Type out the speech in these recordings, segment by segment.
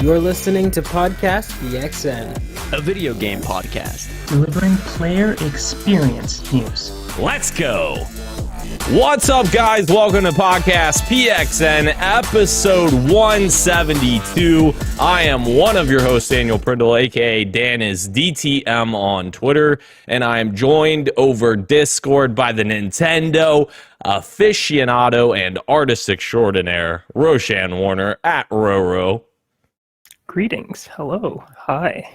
You're listening to Podcast PXN, a video game podcast delivering player experience news. Let's go! What's up, guys? Welcome to Podcast PXN, episode 172. I am one of your hosts, Daniel Prindle, aka Dan is DTM on Twitter, and I am joined over Discord by the Nintendo aficionado and artist extraordinaire, Roshan Warner at Roro. Greetings. Hello. Hi.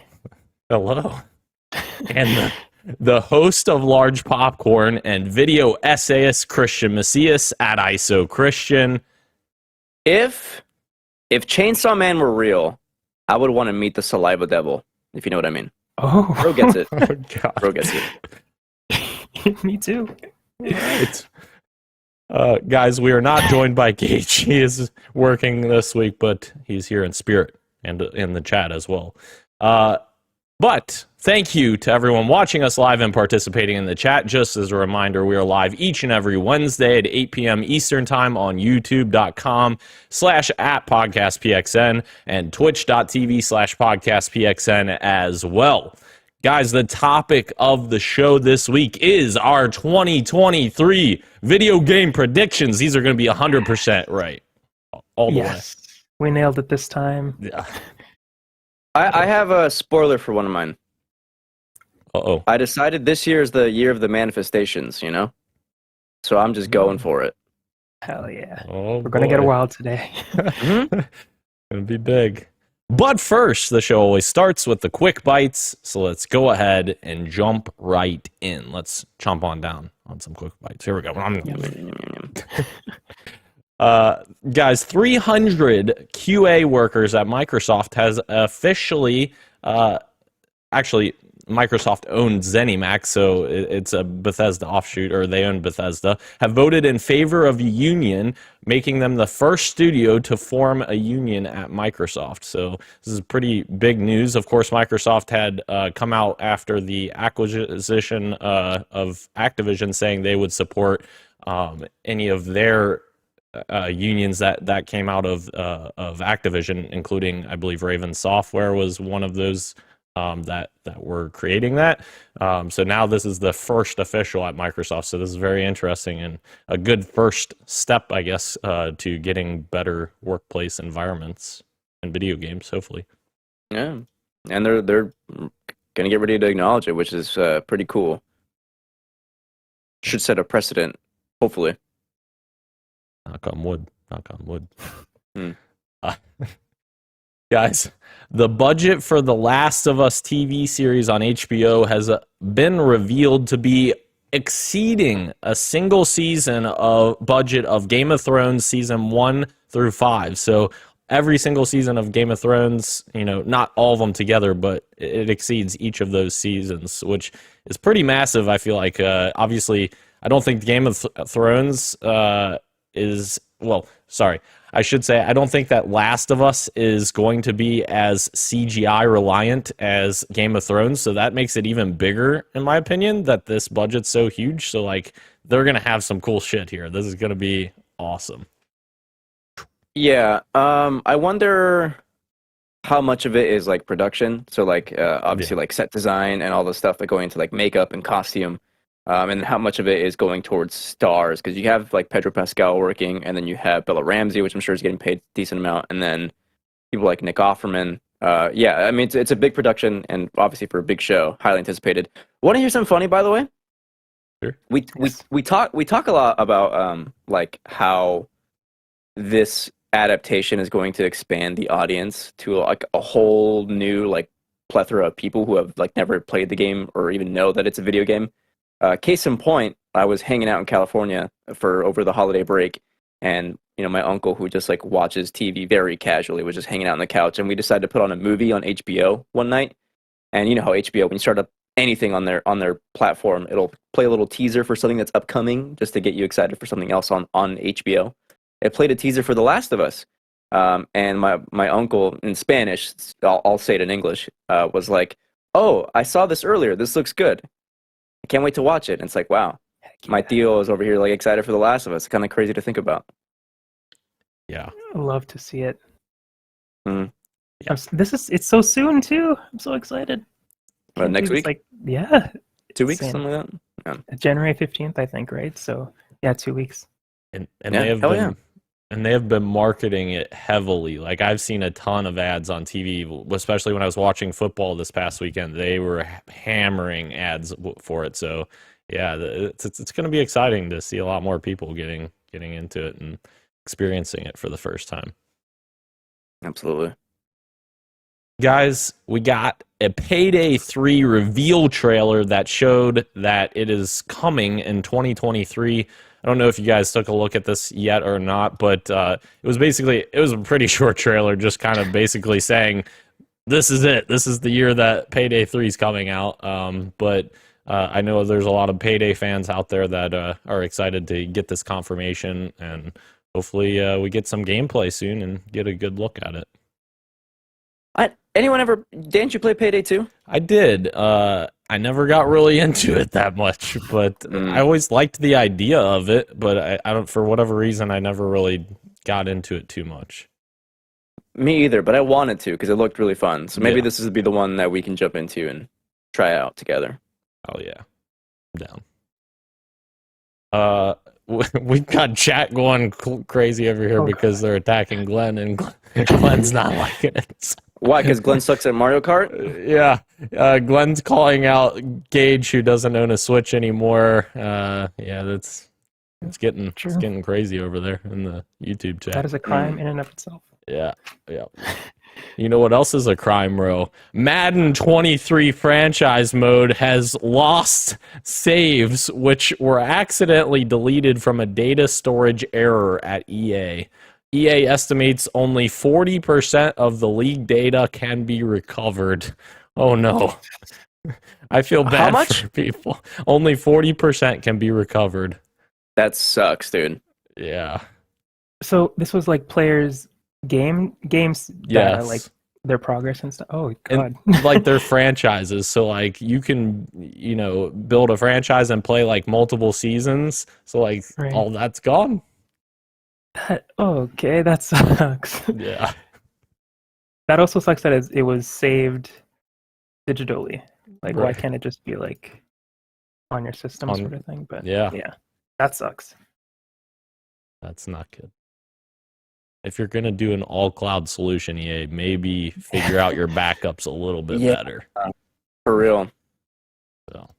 Hello. And the host of Large Popcorn and video essayist Christian Macias at ISO Christian. If Chainsaw Man were real, I would want to meet the Saliva Devil, if you know what I mean. Oh. Bro gets it. Oh, God. Bro gets it. Me too. Right. Guys, we are not joined by Gage. He is working this week, but he's here in spirit and in the chat as well. But thank you to everyone watching us live and participating in the chat. Just as a reminder, we are live each and every Wednesday at 8 p.m. Eastern Time on youtube.com/@podcastpxn and twitch.tv/podcastpxn as well. Guys, the topic of the show this week is our 2023 video game predictions. These are going to be 100% right. All the way. We nailed it this time. Yeah. I have a spoiler for one of mine. Uh-oh. I decided this year is the year of the manifestations, you know? So I'm just going for it. Hell yeah. Oh, We're going to get wild today. Gonna be big. But first, the show always starts with the quick bites, so let's go ahead and jump right in. Let's chomp on down on some quick bites. Here we go. Guys, 300 QA workers at Microsoft has officially, actually, Microsoft owned ZeniMax, so it's a Bethesda offshoot, or they own Bethesda, have voted in favor of a union, making them the first studio to form a union at Microsoft. So this is pretty big news. Of course, Microsoft had come out after the acquisition of Activision, saying they would support any of their unions that came out of Activision, including, I believe, Raven Software was one of those that were creating that. So now this is the first official at Microsoft. So this is very interesting and a good first step, I guess, to getting better workplace environments in video games, hopefully. Yeah. And they're going to get ready to acknowledge it, which is pretty cool. Should set a precedent, hopefully. Knock on wood. Knock on wood. Hmm. Guys, the budget for the Last of Us TV series on HBO has been revealed to be exceeding a single season of budget of Game of Thrones season 1 through 5. So every single season of Game of Thrones, you know, not all of them together, but it exceeds each of those seasons, which is pretty massive. I feel like, obviously, I don't think Game of Thrones is, well, sorry, I should say I don't think that Last of Us is going to be as CGI reliant as Game of Thrones, so that makes it even bigger, in my opinion, that this budget's so huge. So, like, they're going to have some cool shit here. This is going to be awesome. Yeah. I wonder how much of it is, like, production. So, like, obviously, like, set design and all the stuff that go into, like, makeup and costume. And how much of it is going towards stars, because you have like Pedro Pascal working, and then you have Bella Ramsey, which I'm sure is getting paid a decent amount, and then people like Nick Offerman. Yeah, I mean it's a big production, and obviously for a big show, highly anticipated. Want to hear something funny, by the way? Sure. We talk a lot about like how this adaptation is going to expand the audience to like a whole new like plethora of people who have like never played the game or even know that it's a video game. Case in point, I was hanging out in California for over the holiday break, and you know my uncle, who just like watches TV very casually, was just hanging out on the couch, and we decided to put on a movie on HBO one night. And you know how HBO, when you start up anything on their platform, it'll play a little teaser for something that's upcoming just to get you excited for something else on HBO. It played a teaser for The Last of Us, and my uncle in Spanish, I'll say it in English, was like, "Oh, I saw this earlier. This looks good. I can't wait to watch it." And it's like, wow, my Theo is over here like excited for The Last of Us. It's kind of crazy to think about. Yeah. I love to see it. It's so soon too. I'm so excited. Can't Next believe week? it's yeah, 2 weeks, insane. something like that. Yeah. January 15th, I think, right? So yeah, 2 weeks. And Yeah, they have hell been yeah. and they have been marketing it heavily. Like I've seen a ton of ads on TV, especially when I was watching football this past weekend. They were hammering ads for it. So yeah, it's going to be exciting to see a lot more people getting into it and experiencing it for the first time. Absolutely. Guys, we got a Payday 3 reveal trailer that showed that it is coming in 2023. I don't know if you guys took a look at this yet or not, but it was a pretty short trailer, just kind of basically saying, this is it. This is the year that Payday 3 is coming out. But I know there's a lot of Payday fans out there that are excited to get this confirmation, and hopefully we get some gameplay soon and get a good look at it. Didn't you play Payday 2? I did. I never got really into it that much, but I always liked the idea of it, but I don't, for whatever reason, I never really got into it too much. Me either, but I wanted to because it looked really fun. So maybe Yeah. this would be the one that we can jump into and try out together. Oh yeah, I'm down. We've got chat going crazy over here because they're attacking Glenn, and Glenn's not liking it. Why? Because Glenn sucks at Mario Kart? Yeah, Glenn's calling out Gage, who doesn't own a Switch anymore. Yeah, it's getting crazy over there in the YouTube chat. That is a crime in and of itself. Yeah. You know what else is a crime, bro? Madden 23 franchise mode has lost saves, which were accidentally deleted from a data storage error at EA. EA estimates only 40% of the league data can be recovered. Oh no. I feel bad for people. Only 40% can be recovered. That sucks, dude. Yeah. So this was like players' games data, like their progress and stuff. Oh god. And, like their franchises. So like you can, build a franchise and play like multiple seasons. So like all that's gone. Okay, that sucks. Yeah. That also sucks that it was saved digitally. Like, why can't it just be like on your system sort of thing? But yeah, that sucks. That's not good. If you're gonna do an all cloud solution, EA, maybe figure out your backups a little bit better. For real. So,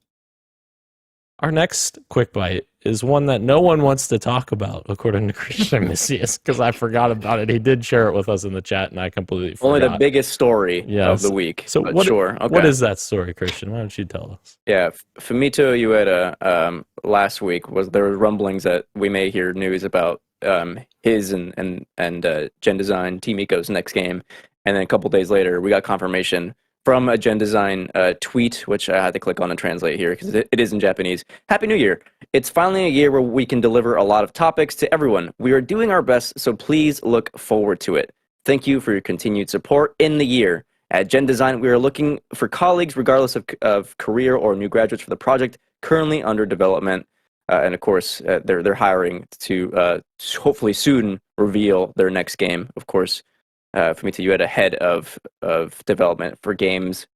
our next quick bite is one that no one wants to talk about, according to Christian Messias, because I forgot about it. He did share it with us in the chat, and I completely forgot. Only the biggest story of the week. So what is that story, Christian? Why don't you tell us? Yeah, Fumito Ueda last week there were rumblings that we may hear news about his and Gen Design Team Eco's next game, and then a couple days later we got confirmation from a Gen Design tweet, which I had to click on and translate here because it is in Japanese. Happy New Year! It's finally a year where we can deliver a lot of topics to everyone. We are doing our best, so please look forward to it. Thank you for your continued support in the year. At Gen Design, we are looking for colleagues regardless of career or new graduates for the project currently under development. And of course, they're hiring to hopefully soon reveal their next game. Of course, Fumito Ueda, head of development for games,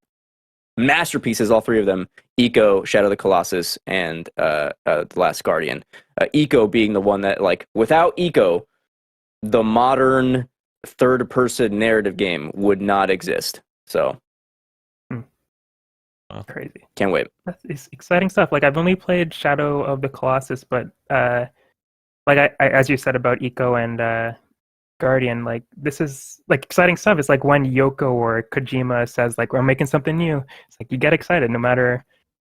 masterpieces, all three of them: Eco, Shadow of the Colossus, and The Last Guardian. Eco being the one that, like, without Eco, the modern third-person narrative game would not exist. So, crazy. Can't wait. That's exciting stuff. Like, I've only played Shadow of the Colossus, but like I as you said about Eco and Guardian, like, this is like exciting stuff. It's like when Yoko or Kojima says, like, we're making something new. It's like you get excited no matter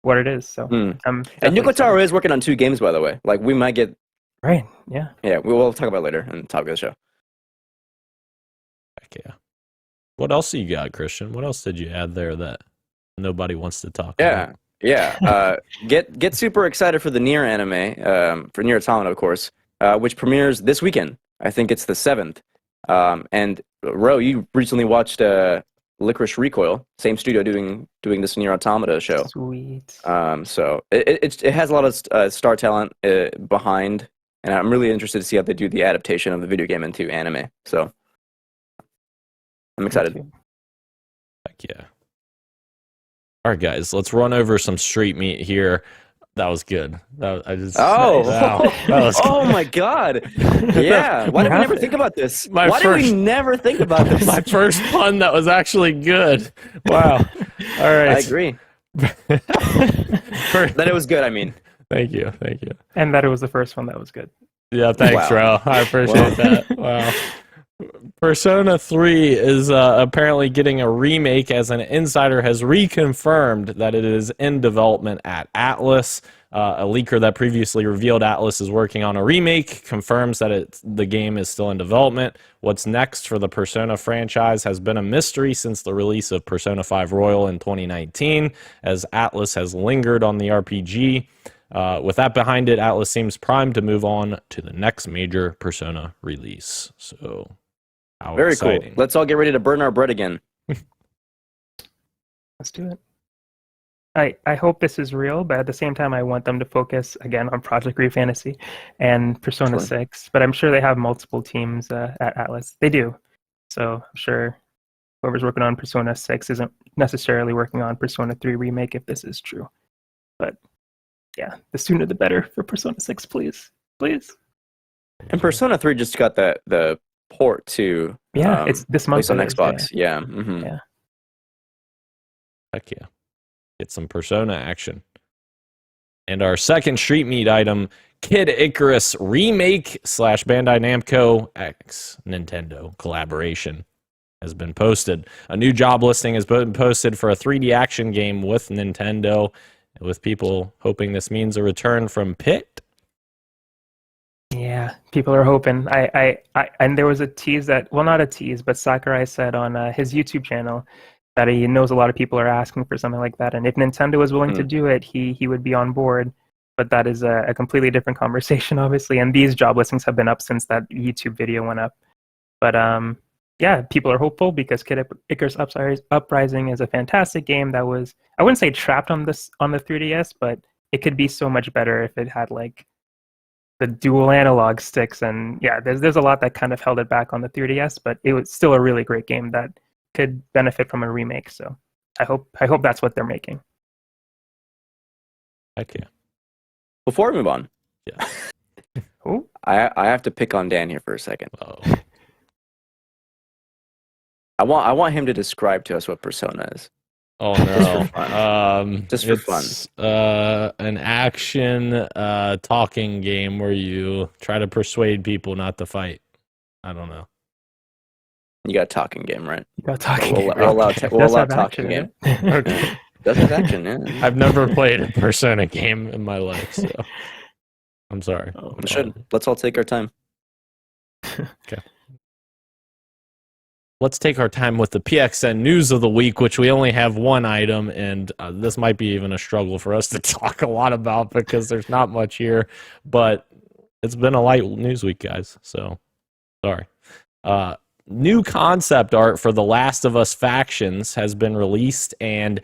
what it is. So and Yoko Taro is working on 2 games, by the way. Like, we might get yeah, we will talk about it later in the topic of the show. Heck yeah. What else you got, Christian? What else did you add there that nobody wants to talk about? Yeah. Get super excited for the Nier anime, for Nier Automata, of course, which premieres this weekend. I think it's the 7th. And Ro, you recently watched Licorice Recoil, same studio doing this Nier Automata show. Sweet. So it has a lot of star talent behind, and I'm really interested to see how they do the adaptation of the video game into anime. So I'm excited. Heck yeah. All right, guys, let's run over some street meat here. That was good. Wow, that was Oh my God. Yeah. Why did we never think about this? Why did we never think about this? My first pun that was actually good. Wow. All right. I agree. That it was good, I mean. Thank you. And that it was the first one that was good. Yeah, thanks, Ro. I appreciate that. Wow. Persona 3 is apparently getting a remake, as an insider has reconfirmed that it is in development at Atlas. A leaker that previously revealed Atlas is working on a remake confirms that the game is still in development. What's next for the Persona franchise has been a mystery since the release of Persona 5 Royal in 2019, as Atlas has lingered on the RPG. With that behind it, Atlas seems primed to move on to the next major Persona release. So, how very exciting. Cool. Let's all get ready to burn our bread again. Let's do it. I hope this is real, but at the same time, I want them to focus again on Project Re Fantasy and Persona 6. But I'm sure they have multiple teams at Atlas. They do. So I'm sure whoever's working on Persona 6 isn't necessarily working on Persona 3 Remake if this is true. But yeah, the sooner the better for Persona 6, please. Please. And Persona 3 just got the port to it's this month on Xbox. Yeah. Yeah. Heck yeah. Get some Persona action. And our second street meat item, Kid Icarus Remake / Bandai Namco X Nintendo collaboration has been posted. A new job listing has been posted for a 3D action game with Nintendo, with people hoping this means a return from Pit. Yeah, people are hoping. I and there was a tease that, well, not a tease, but Sakurai said on his YouTube channel that he knows a lot of people are asking for something like that, and if Nintendo was willing to do it, he would be on board. But that is a completely different conversation, obviously. And these job listings have been up since that YouTube video went up. But yeah, people are hopeful because Kid Icarus Uprising is a fantastic game that was, I wouldn't say trapped on the 3DS, but it could be so much better if it had like the dual analog sticks. And yeah, there's a lot that kind of held it back on the 3DS, but it was still a really great game that could benefit from a remake. So I hope that's what they're making. Heck yeah. Before we move on, yeah, I have to pick on Dan here for a second. Oh. I want him to describe to us what Persona is. Oh no! Just for fun. An action talking game where you try to persuade people not to fight. I don't know. You got a talking game, right? You got a talking game. We'll allow talking game. Okay. Does have action, yeah. I've never played a Persona game in my life, so I'm sorry. We should. Let's all take our time. Okay. Let's take our time with the PXN news of the week, which we only have one item, and this might be even a struggle for us to talk a lot about because there's not much here, but it's been a light news week, guys, so sorry. New concept art for The Last of Us Factions has been released, and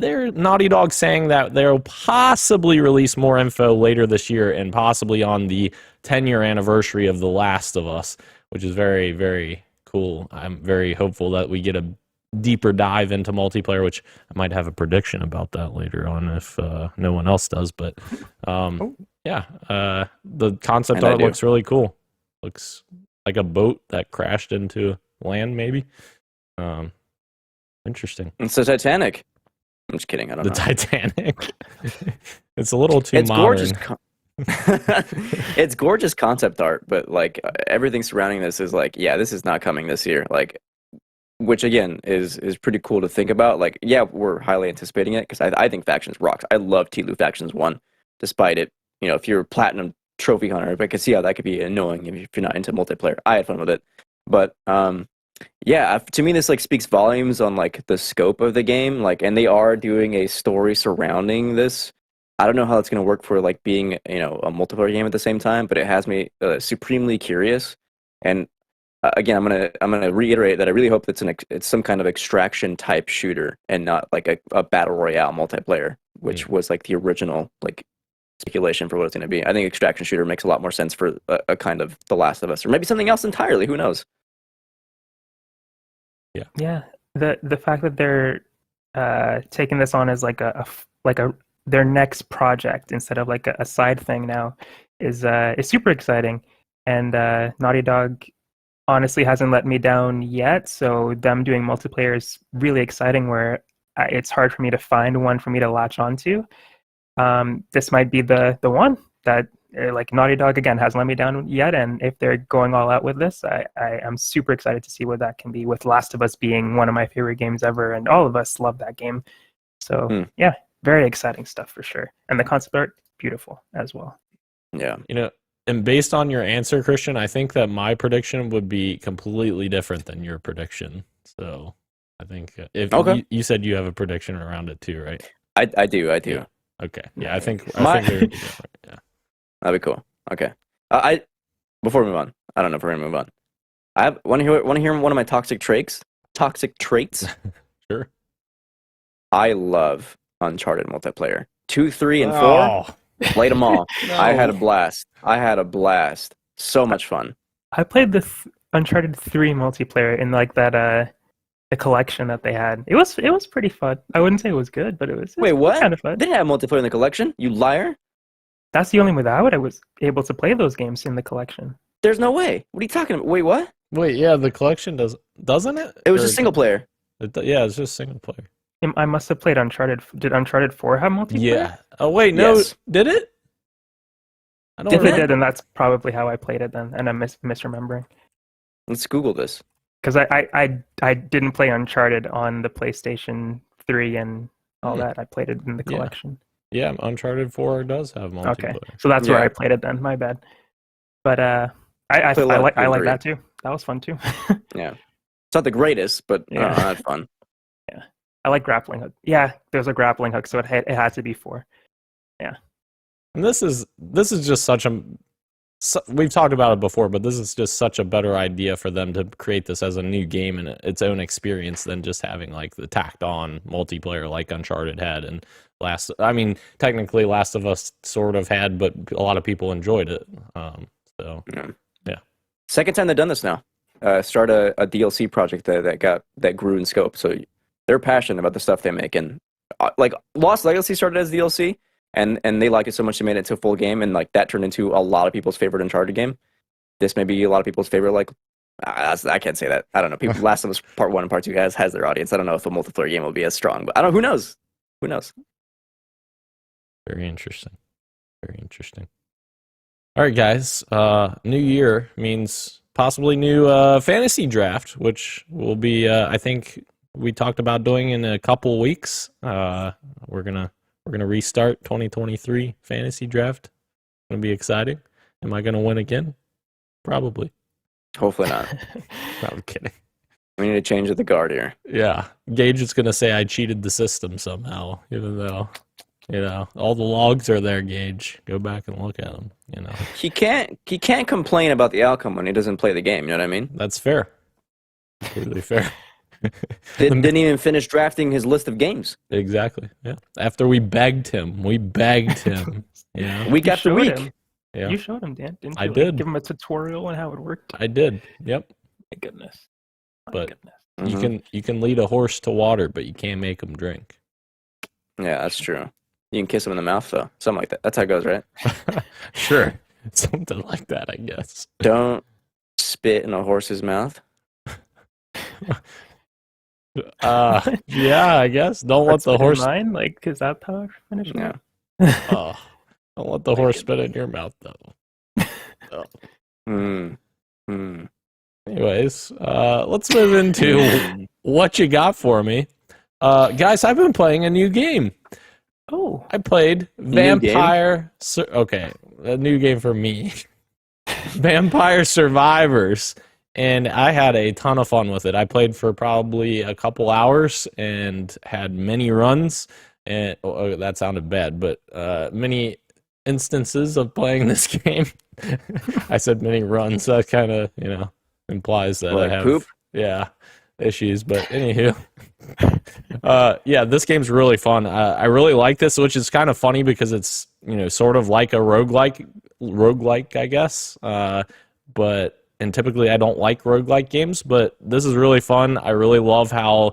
Naughty Dog saying that they'll possibly release more info later this year and possibly on the 10-year anniversary of The Last of Us, which is very, very cool. I'm very hopeful that we get a deeper dive into multiplayer, which I might have a prediction about that later on if no one else does. But yeah, the concept art looks really cool. Looks like a boat that crashed into land, maybe. Interesting. It's the Titanic. I'm just kidding. I don't know. The Titanic. It's a little too it's modern. Gorgeous. It's gorgeous concept art, but like everything surrounding this is like, yeah, this is not coming this year. Like, which again is pretty cool to think about. Like, yeah, we're highly anticipating it because I think Factions rocks. I love Tlu Factions 1, despite it. You know, if you're a platinum trophy hunter, I could see how that could be annoying if you're not into multiplayer. I had fun with it, but yeah, to me this like speaks volumes on like the scope of the game. Like, and they are doing a story surrounding this. I don't know how it's going to work for like being, you know, a multiplayer game at the same time, but it has me supremely curious. And again, I'm gonna reiterate that I really hope it's some kind of extraction type shooter and not like a battle royale multiplayer, which was like the original like speculation for what it's going to be. I think extraction shooter makes a lot more sense for a kind of The Last of Us, or maybe something else entirely. Who knows? Yeah, the fact that they're taking this on as like a their next project instead of like a side thing now is super exciting. And Naughty Dog honestly hasn't let me down yet. So them doing multiplayer is really exciting. Where it's hard for me to find one for me to latch onto. This might be the one that like Naughty Dog again hasn't let me down yet, and if they're going all out with this, I am super excited to see what that can be. With Last of Us being one of my favorite games ever, and all of us love that game, so yeah, very exciting stuff for sure. And the concept art, beautiful as well. Yeah, and based on your answer, Christian, I think that my prediction would be completely different than your prediction. So I think if you said you have a prediction around it too, right? I do. Yeah. Okay. Yeah, I think they're different. Yeah. That'd be cool. Okay. Before we move on, I don't know if we're gonna move on. I want to hear one of my toxic traits. Toxic traits. Sure. I love Uncharted multiplayer. 2, 3, and 4. Played them all. No. I had a blast. So much fun. I played the Uncharted 3 multiplayer in like that the collection that they had. It was pretty fun. I wouldn't say it was good, but it was Wait, what? Kind of fun. They didn't have multiplayer in the collection. You liar! That's the only way that I was able to play those games in the collection. There's no way. What are you talking about? Wait, what? Wait, yeah, the collection doesn't it? It was just single player. Yeah, it's just single player. I must have played Uncharted. Did Uncharted 4 have multiplayer? Yeah. Oh wait, no, Yes. Did it? I don't If it know. did, then that's probably how I played it then, and I'm misremembering. Let's Google this. Because I didn't play Uncharted on the PlayStation 3 and all that. I played it in the Yeah. collection. Yeah, Uncharted 4 does have multiplayer. Okay, so that's where Yeah. I played it then. My bad. But I like Agree. that too. That was fun too. Yeah. It's not the greatest, but Yeah. that's fun. I like grappling hook. Yeah, there's a grappling hook, so it had to be 4. And this is just such a we've talked about it before, but this is just such a better idea for them to create this as a new game and its own experience than just having like the tacked on multiplayer like Uncharted had. And technically Last of Us sort of had, but a lot of people enjoyed it. So yeah. Second time they've done this now. Start a DLC project that grew in scope. So they're passionate about the stuff they make. And like Lost Legacy started as DLC, and they like it so much they made it to a full game, and like that turned into a lot of people's favorite Uncharted game. This may be a lot of people's favorite. Like I can't say that. I don't know. People, Last of Us Part 1 and Part 2 has their audience. I don't know if a multiplayer game will be as strong, but I don't know. Who knows? Who knows? Very interesting. Very interesting. All right, guys. New year means possibly new fantasy draft, which will be, I think we talked about doing in a couple weeks. We're gonna restart 2023 fantasy draft. Gonna be exciting. Am I gonna win again? Probably. Hopefully not. I'm kidding. We need to change the guard here. Yeah, Gage is gonna say I cheated the system somehow, even though all the logs are there. Gage, go back and look at them. He can't complain about the outcome when he doesn't play the game. You know what I mean? That's fair. Completely fair. Didn't even finish drafting his list of games. Exactly. Yeah. After we begged him. Week after week. Him. Yeah. You showed him, Dan. Didn't I you? did. Give him a tutorial on how it worked. I did. Yep. My goodness. But you can lead a horse to water, but you can't make him drink. Yeah, that's true. You can kiss him in the mouth, though. Something like that. That's how it goes, right? Sure. Something like that, I guess. Don't spit in a horse's mouth. Yeah, I guess. Don't let the horse. Mine, like, is that how I finish? Yeah. Don't let the horse spit in your mouth, though. Anyways, let's move into what you got for me, guys. I've been playing a new game. Oh, I played Vampire. Okay, a new game for me. Vampire Survivors. And I had a ton of fun with it. I played for probably a couple hours and had many runs. And that sounded bad, but many instances of playing this game. I said many runs. That kind of implies that I have poop? issues. But anywho, this game's really fun. I really like this, which is kind of funny because it's sort of like a roguelike, I guess. But and typically I don't like roguelike games, but this is really fun. I really love how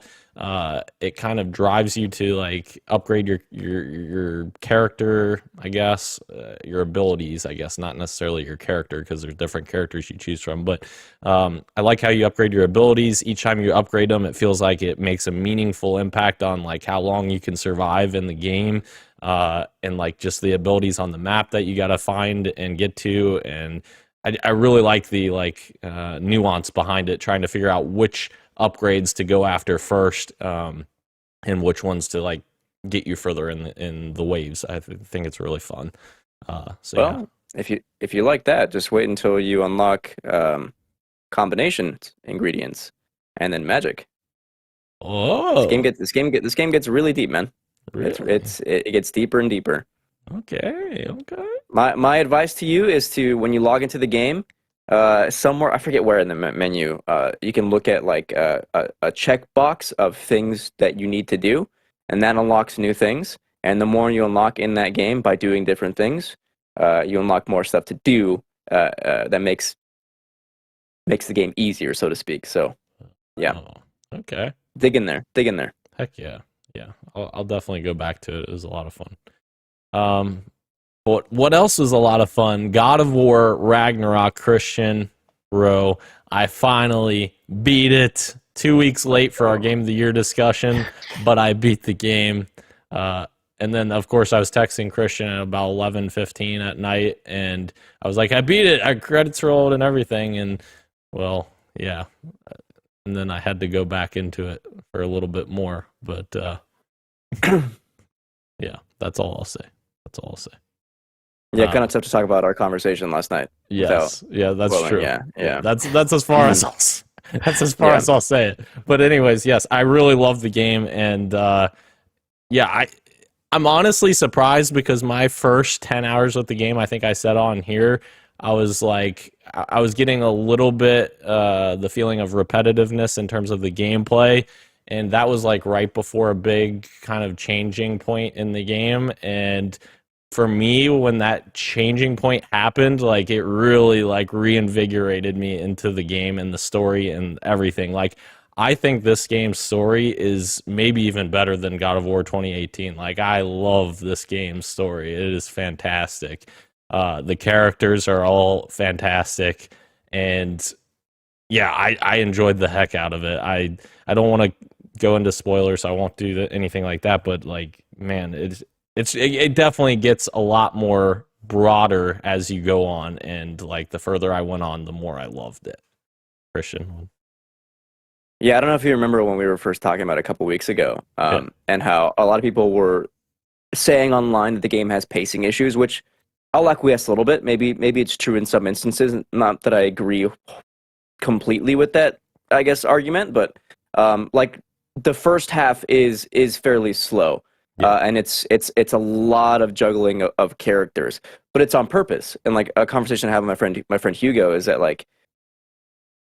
it kind of drives you to like upgrade your character, I guess, your abilities, I guess, not necessarily your character, because there's different characters you choose from. But I like how you upgrade your abilities. Each time you upgrade them, it feels like it makes a meaningful impact on like how long you can survive in the game, and like just the abilities on the map that you got to find and get to. And I really like the nuance behind it, trying to figure out which upgrades to go after first, and which ones to like get you further in the waves. I think it's really fun. Well, if you like that, just wait until you unlock combination ingredients and then magic. Oh, this game gets really deep, man. really? It gets deeper and deeper. Okay. My advice to you is to, when you log into the game, somewhere, I forget where in the menu, you can look at like a checkbox of things that you need to do, and that unlocks new things. And the more you unlock in that game by doing different things, you unlock more stuff to do, that makes the game easier, so to speak. So, yeah. Oh, okay. Dig in there. Heck yeah. I'll definitely go back to it. It was a lot of fun. What else was a lot of fun? God of War Ragnarok, Christian, bro. I finally beat it. 2 weeks late for our Game of the Year discussion, but I beat the game. And then, of course, I was texting Christian at about 11:15 at night, and I was like, I beat it. Our credits rolled and everything. And, well, yeah. And then I had to go back into it for a little bit more. But, yeah, that's all I'll say. Yeah, kind of tough to talk about our conversation last night. Yes, yeah, that's true. Yeah. That's as far as I'll say it. But anyways, yes, I really love the game, and I'm honestly surprised, because my first 10 hours with the game, I think I said on here, I was getting a little bit the feeling of repetitiveness in terms of the gameplay. And that was like right before a big kind of changing point in the game. And for me, when that changing point happened, like it really like reinvigorated me into the game and the story and everything. Like, I think this game's story is maybe even better than God of War 2018. Like, I love this game's story. It is fantastic. The characters are all fantastic. And yeah, I enjoyed the heck out of it. I don't want to go into spoilers, so I won't do anything like that. But like, man, it definitely gets a lot more broader as you go on, and like the further I went on, the more I loved it. Christian. Yeah, I don't know if you remember when we were first talking about it a couple weeks ago, and how a lot of people were saying online that the game has pacing issues, which I'll acquiesce a little bit. Maybe it's true in some instances. Not that I agree completely with that, I guess, argument, but like the first half is fairly slow. Yeah. And it's a lot of juggling of characters, but it's on purpose. And like a conversation I have with my friend Hugo is that like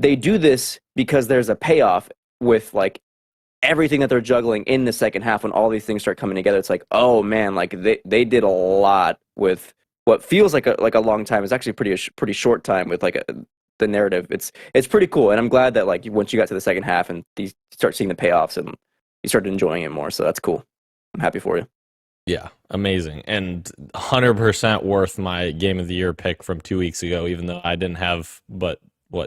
they do this because there's a payoff with like everything that they're juggling in the second half. When all these things start coming together, it's like, oh man, like they did a lot with what feels like a long time. It's actually pretty short time with like the narrative. It's pretty cool, and I'm glad that like once you got to the second half and you start seeing the payoffs and you started enjoying it more. So that's cool. I'm happy for you. Yeah, amazing, and 100% worth my Game of the Year pick from 2 weeks ago, even though I didn't have but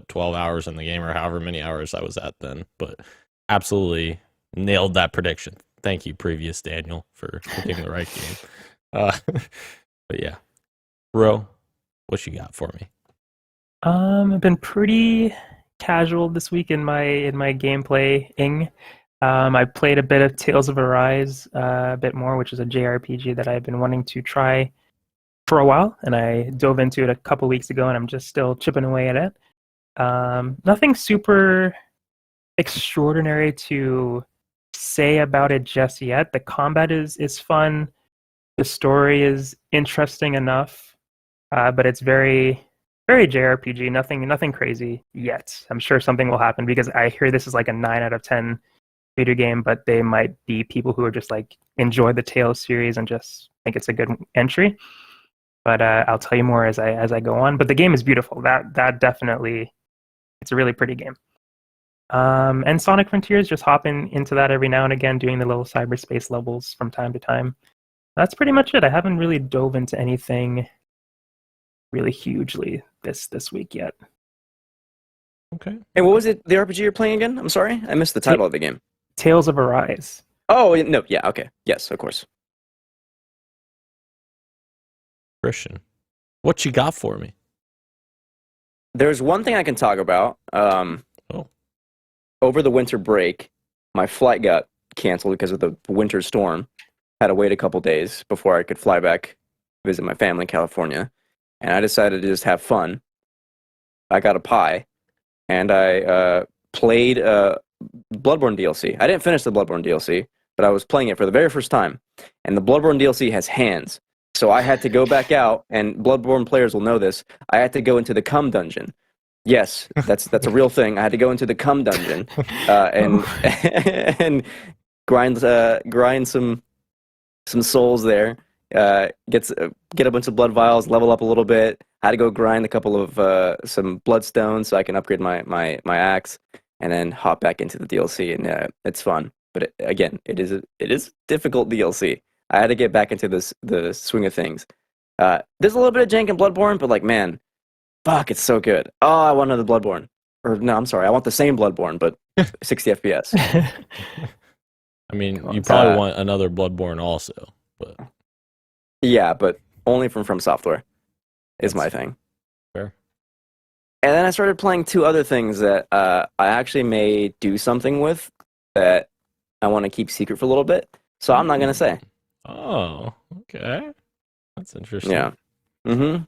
12 hours in the game, or however many hours I was at then. But absolutely nailed that prediction. Thank you, previous Daniel, for picking the right game. But yeah, bro, what you got for me? I've been pretty casual this week in my gameplaying. I played a bit of Tales of Arise, a bit more, which is a JRPG that I've been wanting to try for a while, and I dove into it a couple weeks ago, and I'm just still chipping away at it. Nothing super extraordinary to say about it just yet. The combat is fun. The story is interesting enough, but it's very, very JRPG. Nothing crazy yet. I'm sure something will happen, because I hear this is like a 9 out of 10 video game, but they might be people who are just like enjoy the Tales series and just think it's a good entry. But I'll tell you more as I go on. But the game is beautiful. That definitely It's a really pretty game. And Sonic Frontiers, just hopping into that every now and again, doing the little cyberspace levels from time to time. That's pretty much it. I haven't really dove into anything really hugely this week yet. Okay. And what was it, the RPG you're playing again? I'm sorry, I missed the title of the game. Tales of Arise. Oh, no, yeah, okay. Yes, of course. Christian, what you got for me? There's one thing I can talk about. Over the winter break, my flight got canceled because of the winter storm. Had to wait a couple days before I could fly back, visit my family in California. And I decided to just have fun. I got a pie, and I played Bloodborne DLC. I didn't finish the Bloodborne DLC, but I was playing it for the very first time. And the Bloodborne DLC has hands. So I had to go back out, and Bloodborne players will know this. I had to go into the cum dungeon. Yes, that's a real thing. I had to go into the cum dungeon and grind some souls there. Get a bunch of blood vials, level up a little bit. I had to go grind a couple of some bloodstones so I can upgrade my axe, and then hop back into the DLC. And it's fun, but it is difficult DLC. I had to get back into the swing of things. There's a little bit of jank in Bloodborne, but like, man, fuck, it's so good. Oh, I want another Bloodborne. Or no, I'm sorry, I want the same Bloodborne, but 60 FPS. I mean, you probably want another Bloodborne also, but yeah, but only from Software is my thing. Fair. And then I started playing two other things that I actually may do something with that I want to keep secret for a little bit. So I'm not gonna say. Oh, okay. That's interesting. Yeah. Mm-hmm.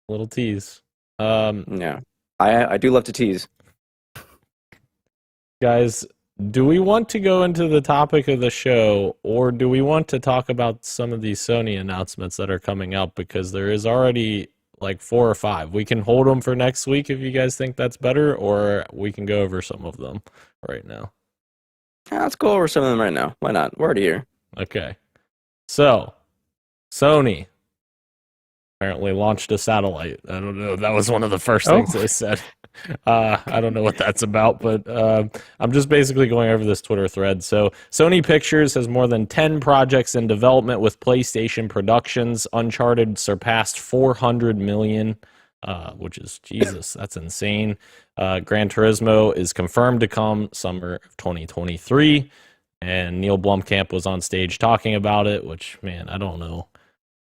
Little tease. Yeah. I do love to tease. Guys, do we want to go into the topic of the show, or do we want to talk about some of these Sony announcements that are coming up? Because there is already like 4 or 5. We can hold them for next week if you guys think that's better, or we can go over some of them right now. Yeah, let's go over some of them right now. Why not? We're already here. Okay. So, Sony apparently launched a satellite. I don't know. That was one of the first things they said. I don't know what that's about, but I'm just basically going over this Twitter thread. So Sony Pictures has more than 10 projects in development with PlayStation Productions. Uncharted surpassed 400 million, which is, Jesus, that's insane. Gran Turismo is confirmed to come summer of 2023. And Neil Blomkamp was on stage talking about it, which, man, I don't know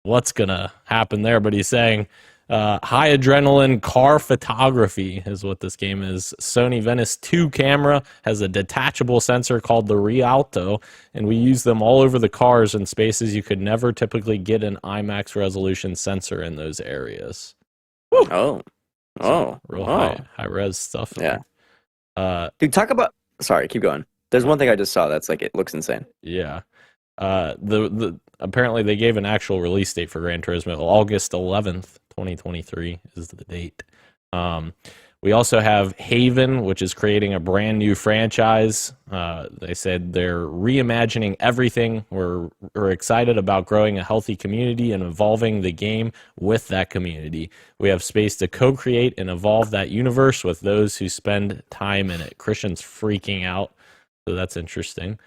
what's going to happen there, but he's saying high adrenaline car photography is what this game is. Sony Venice 2 camera has a detachable sensor called the Rialto, and we use them all over the cars in spaces you could never typically get an IMAX resolution sensor in those areas. Woo. Real high res stuff. Yeah. Dude, talk about... Sorry, keep going. There's one thing I just saw that's like, it looks insane. Yeah. Apparently they gave an actual release date for Gran Turismo. August 11th, 2023 is the date. We also have Haven, which is creating a brand new franchise. They said they're reimagining everything. We're excited about growing a healthy community and evolving the game with that community. We have space to co-create and evolve that universe with those who spend time in it. Christian's freaking out, so that's interesting.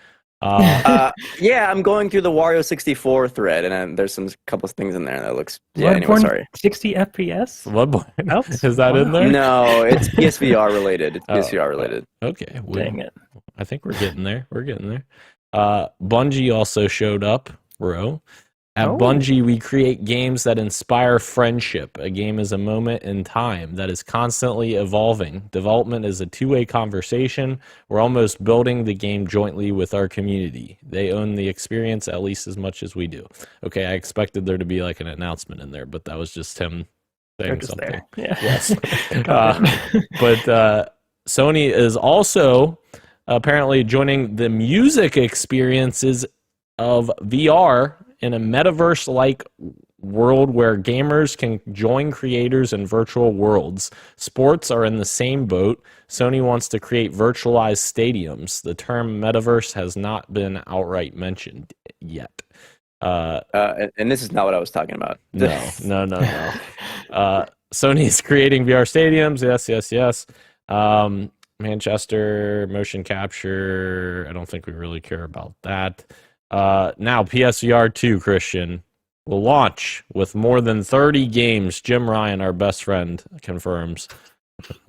Yeah, I'm going through the Wario 64 thread, and there's some couple of things in there that looks. Yeah, anyway, sorry. 60 FPS. Bloodborne. Is that in there? No, it's PSVR related. It's PSVR related. Okay, dang it. I think we're getting there. Bungie also showed up, bro. At Bungie, we create games that inspire friendship. A game is a moment in time that is constantly evolving. Development is a two-way conversation. We're almost building the game jointly with our community. They own the experience at least as much as we do. Okay, I expected there to be like an announcement in there, but that was just him saying something. There. Yeah. Yes. But Sony is also apparently joining the music experiences of VR in a metaverse-like world where gamers can join creators in virtual worlds. Sports are in the same boat. Sony wants to create virtualized stadiums. The term metaverse has not been outright mentioned yet. And this is not what I was talking about. No. Sony is creating VR stadiums. Yes. Manchester motion capture. I don't think we really care about that. Now PSVR 2, Christian, will launch with more than 30 games. Jim Ryan, our best friend, confirms.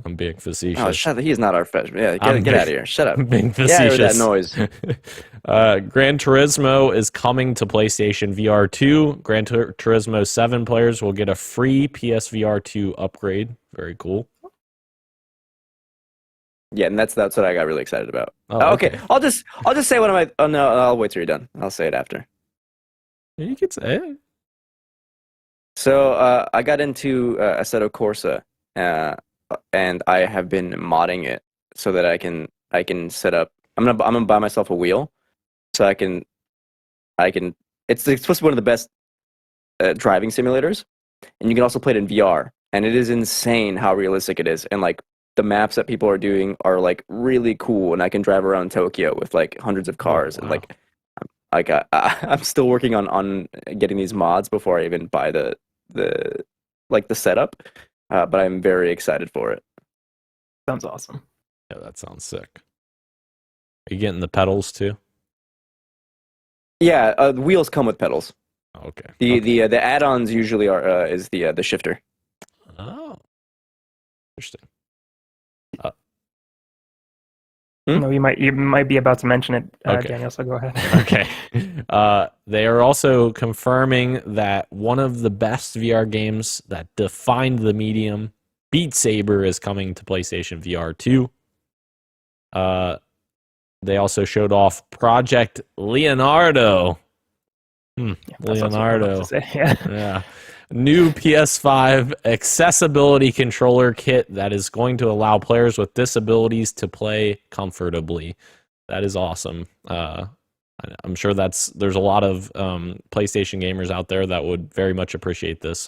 I'm being facetious. Oh, shut up. He's not our freshman. Yeah, get out of here. Shut up. I'm being Yeah, I heard that facetious. noise. Gran Turismo is coming to PlayStation VR 2. Gran Turismo 7 players will get a free PSVR 2 upgrade. Very cool. Yeah, and that's what I got really excited about. Oh, Okay, I'll just say one of my. Oh no, I'll wait till you're done. I'll say it after. You could say it. So I got into Assetto Corsa, and I have been modding it so that I can set up. I'm gonna buy myself a wheel, so I can. It's supposed to be one of the best driving simulators, and you can also play it in VR. And it is insane how realistic it is, and like the maps that people are doing are like really cool. And I can drive around Tokyo with like hundreds of cars, and like I'm still working on getting these mods before I even buy the setup. But I'm very excited for it. Sounds awesome. Yeah, that sounds sick. Are you getting the pedals too? Yeah, the wheels come with pedals. Oh, okay. The add-ons usually is the shifter. Oh, interesting. No, you might be about to mention it, Okay. Daniel. So go ahead. Okay. They are also confirming that one of the best VR games that defined the medium, Beat Saber, is coming to PlayStation VR 2. They also showed off Project Leonardo. Yeah, that's what I'm about to say. Yeah. Yeah. New PS5 accessibility controller kit that is going to allow players with disabilities to play comfortably. That is awesome. I'm sure there's a lot of PlayStation gamers out there that would very much appreciate this,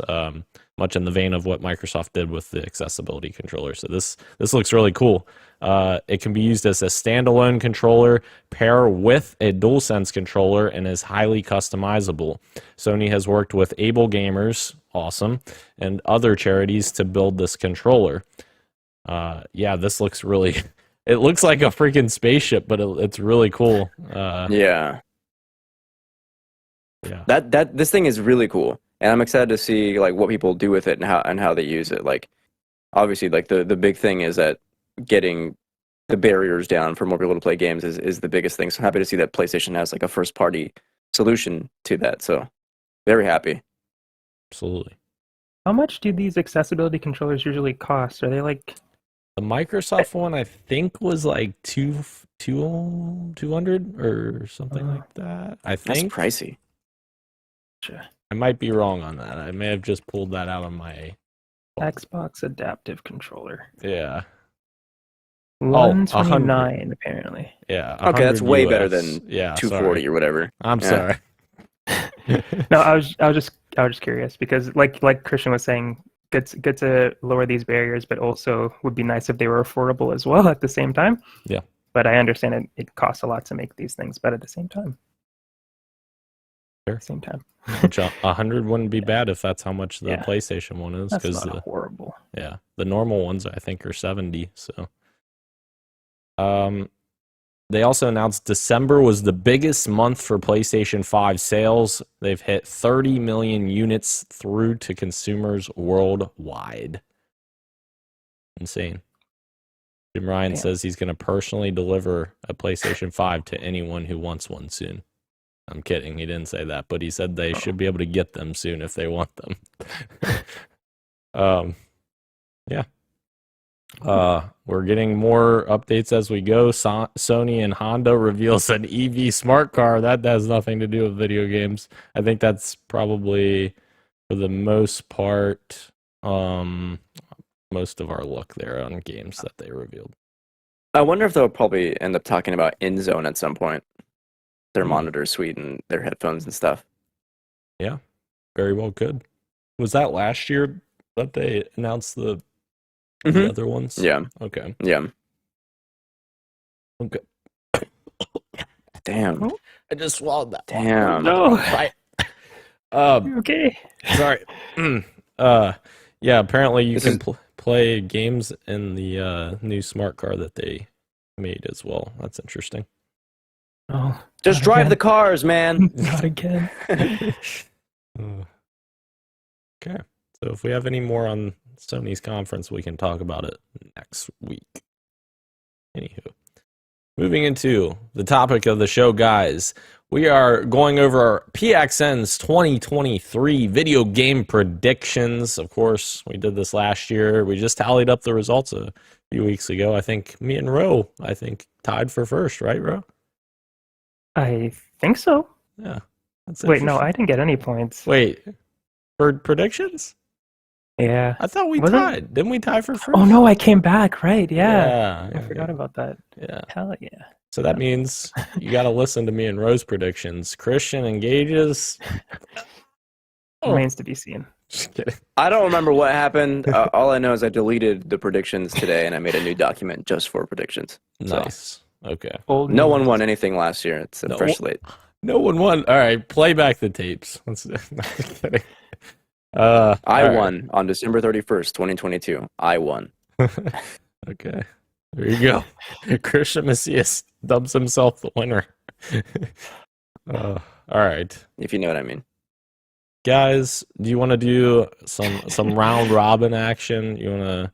much in the vein of what Microsoft did with the accessibility controller. So this looks really cool. It can be used as a standalone controller, pair with a DualSense controller, and is highly customizable. Sony has worked with Able Gamers, awesome, and other charities to build this controller. Yeah, this looks really... It looks like a freaking spaceship, but it's really cool. Yeah. Yeah. This thing is really cool, and I'm excited to see like what people do with it and how they use it. Like, obviously, like the big thing is that getting the barriers down for more people to play games is the biggest thing. So I'm happy to see that PlayStation has like a first party solution to that. So very happy. Absolutely. How much do these accessibility controllers usually cost? Are they like... The Microsoft one, I think, was like 200 or something like that. I That's think. pricey. Sure. I might be wrong on that. I may have just pulled that out of my... Xbox adaptive controller? Yeah. 129 apparently. Yeah. Okay, that's 100 way US. better than yeah, 240 sorry. or whatever. I'm Yeah. sorry. No, I was just curious because like Christian was saying, good to lower these barriers, but also would be nice if they were affordable as well at the same time. Yeah. But I understand it costs a lot to make these things, but at the same time. Sure. At the same time. Which 100 wouldn't be bad if that's how much the Yeah. PlayStation one is. That's Because not horrible. yeah, the normal ones I think are 70. So, they also announced December was the biggest month for PlayStation 5 sales. They've hit 30 million units through to consumers worldwide. Insane. Jim Ryan says he's going to personally deliver a PlayStation 5 to anyone who wants one soon. I'm kidding. He didn't say that, but he said they should be able to get them soon if they want them. Yeah. We're getting more updates as we go. Sony and Honda reveals an EV smart car. That has nothing to do with video games. I think that's probably, for the most part, most of our look there on games that they revealed. I wonder if they'll probably end up talking about InZone at some point. Their monitor suite and their headphones and stuff. Yeah, very well could. Was that last year that they announced the other ones? Yeah. Okay. Yeah. Okay. Damn. I just swallowed that. Damn. No. Right. Okay. Sorry. Yeah, apparently you This can is- play games in the new smart car that they made as well. That's interesting. Oh, Just not drive again. the cars, man. Not again. Uh, okay. So if we have any more on Sony's conference, we can talk about it next week. Anywho, moving into the topic of the show, guys. We are going over PXN's 2023 video game predictions. Of course, we did this last year. We just tallied up the results a few weeks ago. I think me and Ro, tied for first, right, Ro? I think so. Yeah. That's Wait, no, interesting. I didn't get any points. Wait, for predictions? Yeah. I thought we Was it? tied. Didn't we tie for first? Oh no, I came back. Right? Yeah. Yeah. I forgot about that. Yeah. Hell yeah. So that means you got to listen to me and Rose predictions. Christian engages. Oh, Remains to be seen. just kidding. I don't remember what happened. All I know is I deleted the predictions today, and I made a new document just for predictions. So, Nice. Okay. Old no one news. won anything last year. It's a No. fresh slate. No one won. All right, play back the tapes. Let's. Not kidding. I all right. won on December 31st, 2022. I won. Okay. There you go. Christian Macias dubs himself the winner. All right. If you know what I mean. Guys, do you want to do some round robin action? You want to?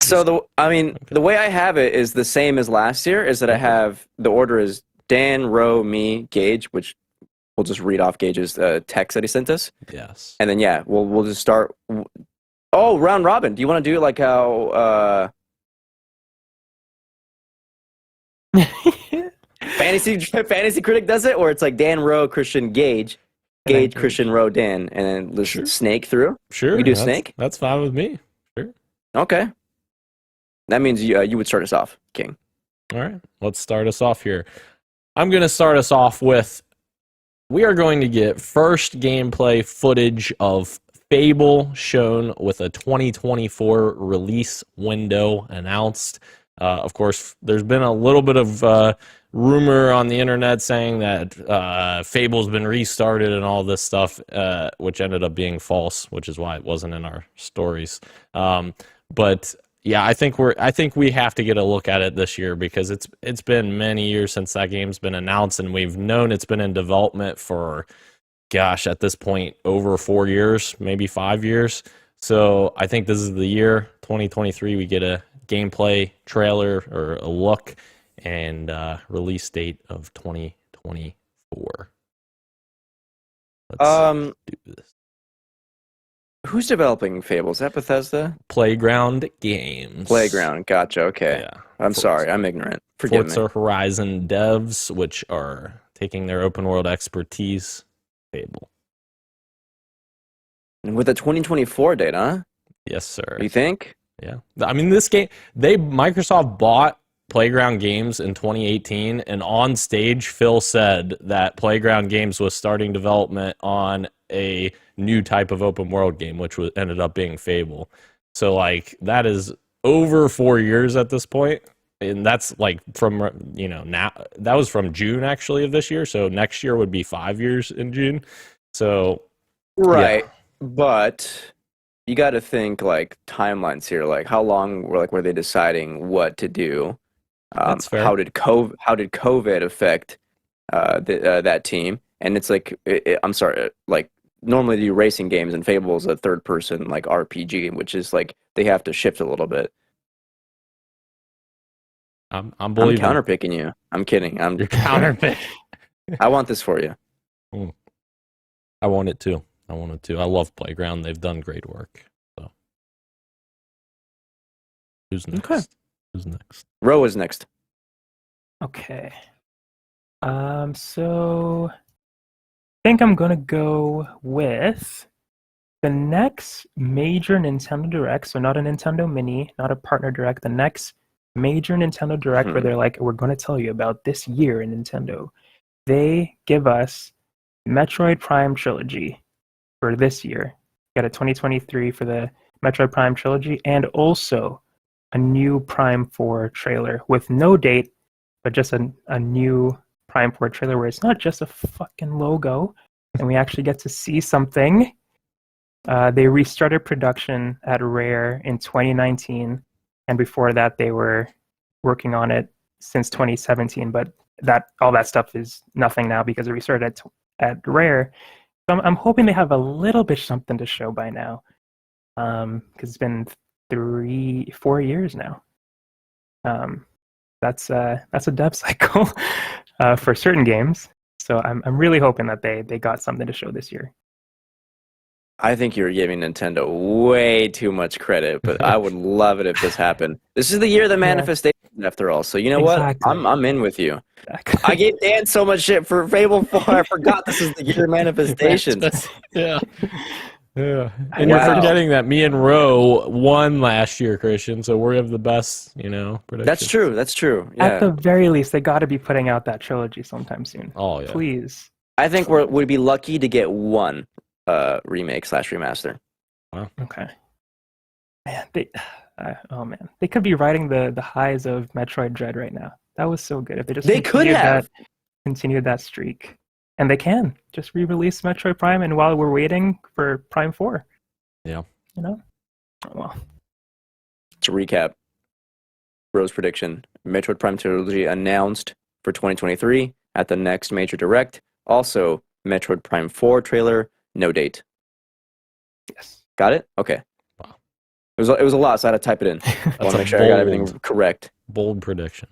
So the way I have it is the same as last year. Is that I have the order is Dan, Roe, me, Gage, which we'll just read off Gage's text that he sent us, Yes. and then we'll just start. Oh, round robin. Do you want to do it like how fantasy critic does it, or it's like Dan, Roe, Christian, Gage, Gage. Christian, Roe, Dan, and then let's Sure. snake through. Sure. We do that's- snake? That's fine with me. Okay, that means you would start us off, King. All right, let's start us off here. I'm going to start us off with, we are going to get first gameplay footage of Fable shown with a 2024 release window announced. Of course, there's been a little bit of rumor on the internet saying that Fable's been restarted and all this stuff, which ended up being false, which is why it wasn't in our stories. But yeah, I think we have to get a look at it this year because it's been many years since that game's been announced, and we've known it's been in development for, gosh, at this point, over 4 years, maybe 5 years. So I think this is the year, 2023, we get a gameplay trailer or a look and release date of 2024. Let's do this. Who's developing Fable? Is that Bethesda? Playground Games. Playground. Gotcha. Okay. Yeah. I'm sorry. I'm ignorant. Forgive me. Forza Horizon devs, which are taking their open world expertise. Fable. And with a 2024 date, huh? Yes, sir. You think? Yeah. I mean, this game, Microsoft bought Playground Games in 2018, and on stage, Phil said that Playground Games was starting development on a new type of open world game, which ended up being Fable. So, like, that is over 4 years at this point, and that's like from now. That was from June actually of this year. So next year would be 5 years in June. So, Right. yeah. But you got to think like timelines here. Like how long were they deciding what to do? That's fair. How did COVID affect that team? And it's like I'm sorry, like normally they do racing games, and Fable is a third person like RPG, which is like they have to shift a little bit. I'm believing. I'm counterpicking you. I'm kidding. You're counterpick. I want this for you. I want it too. I love Playground. They've done great work. So, who's next? Okay. Who's next? Roe is next. Okay. So I think I'm gonna go with the next major Nintendo Direct. So not a Nintendo Mini, not a partner Direct. The next major Nintendo Direct where they're like, we're gonna tell you about this year in Nintendo. They give us Metroid Prime Trilogy for this year. Got a 2023 for the Metroid Prime Trilogy, and also a new Prime 4 trailer with no date, but just a new Prime 4 trailer where it's not just a fucking logo, and we actually get to see something. They restarted production at Rare in 2019, and before that, they were working on it since 2017. But all that stuff is nothing now because it restarted at Rare. So I'm hoping they have a little bit something to show by now, because it's been 4 years now. That's a dev cycle for certain games. So I'm really hoping that they got something to show this year. I think you're giving Nintendo way too much credit, but I would love it if this happened. This is the year of the manifestation, after all. So you know Exactly. what? I'm in with you. I gave Dan so much shit for Fable 4. I forgot this is the year of manifestation. Yeah. Yeah. And you're forgetting that me and Ro won last year, Christian, so we have the best, predictions. That's true. That's true. Yeah. At the very least, they got to be putting out that trilogy sometime soon. Oh, yeah. Please. I think we'd be lucky to get one remake/remaster. Wow. Okay. Man, they could be riding the highs of Metroid Dread right now. That was so good. If they just continued that streak. And they can just re-release Metroid Prime, and while we're waiting for Prime 4. Yeah. Well. To recap, Bro's prediction: Metroid Prime trilogy announced for 2023 at the next major direct. Also, Metroid Prime 4 trailer, no date. Yes. Got it? Okay. Wow. It was a lot, so I had to type it in. I want to make sure I got everything correct. Bold prediction.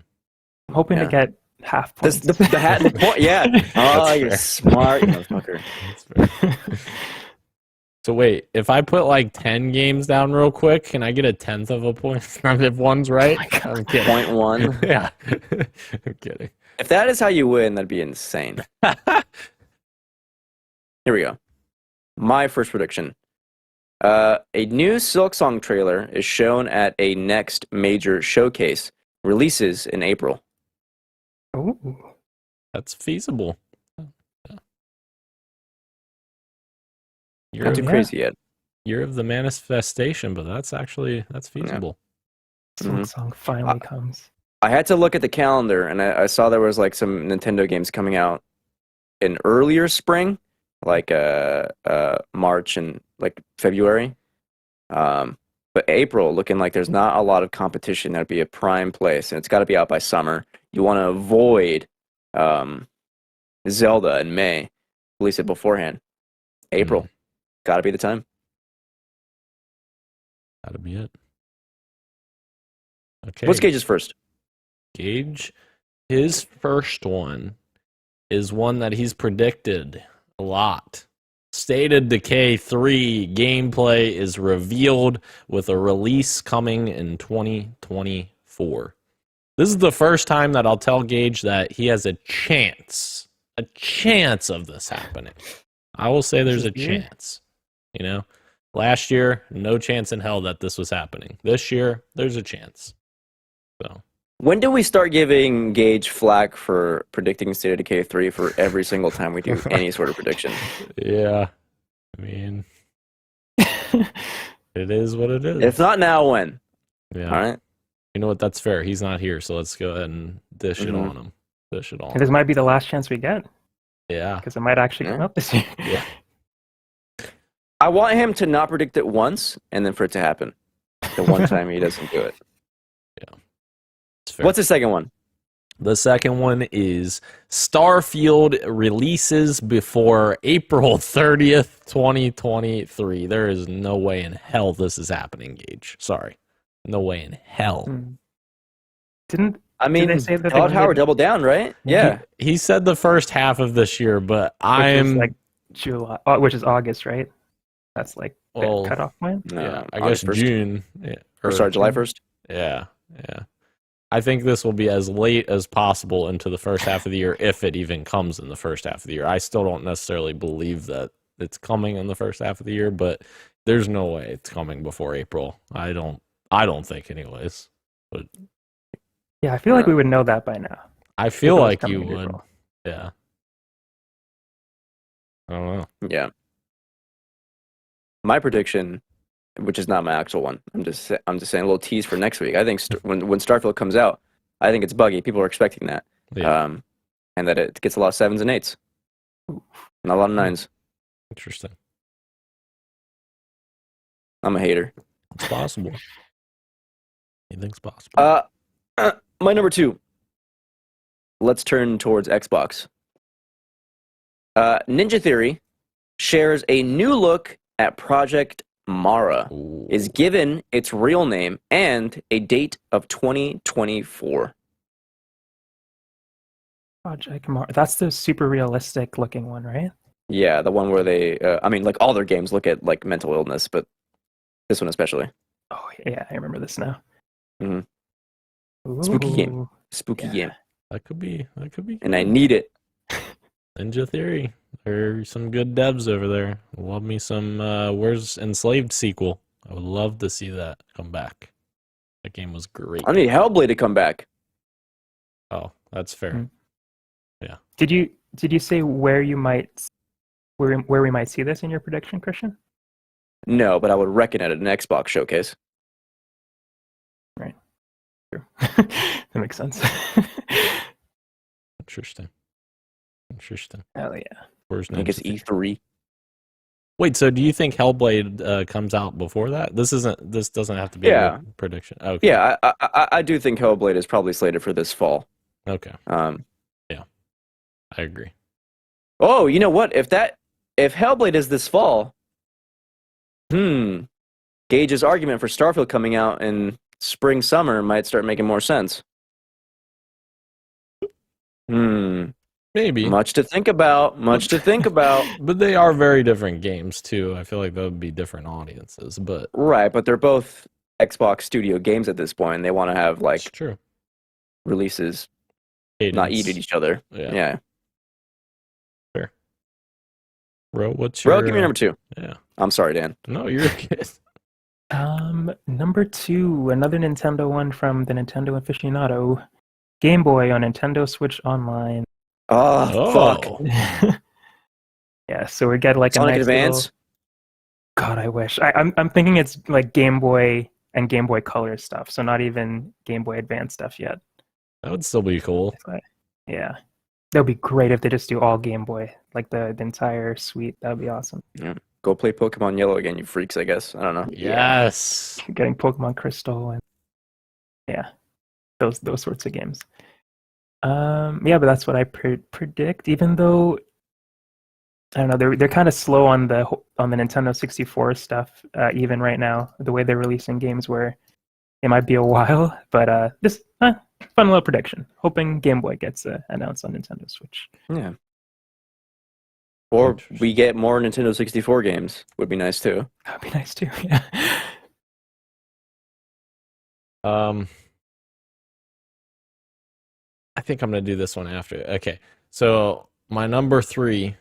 I'm hoping to get half points. The hat and the point, yeah. Oh, you're smart, you motherfucker. So wait, if I put like 10 games down real quick, can I get a 10th of a point if one's right? Oh I'm kidding. 0.1. Yeah. I'm kidding. If that is how you win, that'd be insane. Here we go. My first prediction. A new Silksong trailer is shown at a next major showcase. Releases in April. Oh. That's feasible. Yeah. Not too crazy yet. Year of the manifestation, but that's feasible. Song finally comes. I had to look at the calendar, and I saw there was like some Nintendo games coming out in earlier spring, like March and like February. But April, looking like there's not a lot of competition. That'd be a prime place, and it's got to be out by summer. You want to avoid Zelda in May. Release it beforehand. April. Got to be the time. That'll be it. Okay. What's Gage's first? Gage, his first one is one that he's predicted a lot. State of Decay 3 gameplay is revealed with a release coming in 2024. This is the first time that I'll tell Gage that he has a chance of this happening. I will say there's a chance. Last year, no chance in hell that this was happening. This year, there's a chance. So, when do we start giving Gage flack for predicting State of Decay 3 for every single time we do any sort of prediction? Yeah. I mean, it is what it is. If not now, when? Yeah. All right. You know what? That's fair. He's not here, so let's go ahead and dish it on him. And this might be the last chance we get. Yeah. Because it might actually come out this year. Yeah. I want him to not predict it once, and then for it to happen. The one time he doesn't do it. Yeah. It's fair. What's the second one? The second one is Starfield releases before April 30th, 2023. There is no way in hell this is happening, Gage. Sorry. No way in hell. Did they say that Todd Howard doubled down, right? Yeah. He said the first half of this year, but like July, which is August, right? That's like the cutoff point? Yeah, I guess 1st. June. Yeah, or sorry, July 1st? Yeah. I think this will be as late as possible into the first half of the year, if it even comes in the first half of the year. I still don't necessarily believe that it's coming in the first half of the year, but there's no way it's coming before April. I don't think anyways. But yeah, I feel like we would know that by now. I feel like you would. April. Yeah. I don't know. Yeah. My prediction, which is not my actual one, I'm just saying a little tease for next week. I think when Starfield comes out, I think it's buggy. People are expecting that, and that it gets a lot of 7s and 8s, not a lot of 9s. Interesting. I'm a hater. It's possible. Anything's possible. My number 2. Let's turn towards Xbox. Ninja Theory shares a new look at Project Mara, is given its real name and a date of 2024. Project Mara. That's the super realistic looking one, right? Yeah, the one where they, like all their games look at like mental illness, but this one especially. Oh yeah, I remember this now. Mm-hmm. Spooky game. Spooky game. That could be. And I need it. Ninja Theory. There are some good devs over there. Love me some Where's Enslaved sequel. I would love to see that come back. That game was great. I need Hellblade to come back. Oh, that's fair. Mm. Yeah. Did you say where we might see this in your prediction, Christian? No, but I would reckon at an Xbox showcase. Right. True. That makes sense. Interesting. Hell yeah. Where's I think it's Ninja E3. Wait, so do you think Hellblade comes out before that? This doesn't have to be a prediction. Okay. Yeah, I do think Hellblade is probably slated for this fall. Okay. Yeah. I agree. Oh, you know what? If Hellblade is this fall, Gage's argument for Starfield coming out in spring summer might start making more sense. Maybe. Much to think about. But they are very different games too. I feel like that would be different audiences, but Right, but they're both Xbox Studio games at this point, and they want to have it's true. releases Cadence. not eat at each other. Yeah. Fair. Bro, what's your Give me number 2. Yeah. I'm sorry, Dan. No, you're good. Number 2, another Nintendo one from the Nintendo aficionado. Game Boy on Nintendo Switch Online. Fuck. Yeah, so we get like Sonic a nice Advance? little... God, I wish. I'm thinking it's like Game Boy and Game Boy Color stuff, so not even Game Boy Advance stuff yet. That would still be cool. Yeah. That would be great if they just do all Game Boy, like the entire suite. That would be awesome. Yeah. Go play Pokemon Yellow again, you freaks, I guess. I don't know. Yes. Getting Pokemon Crystal and those sorts of games. But that's what I predict. Even though I don't know, they're kind of slow on the Nintendo 64 stuff. Even right now, the way they're releasing games, where it might be a while. But this fun little prediction. Hoping Game Boy gets announced on Nintendo Switch. Yeah. Or we get more Nintendo 64 games. Would be nice too. That'd be nice too. Yeah. I think I'm gonna do this one after. Okay, so my number 3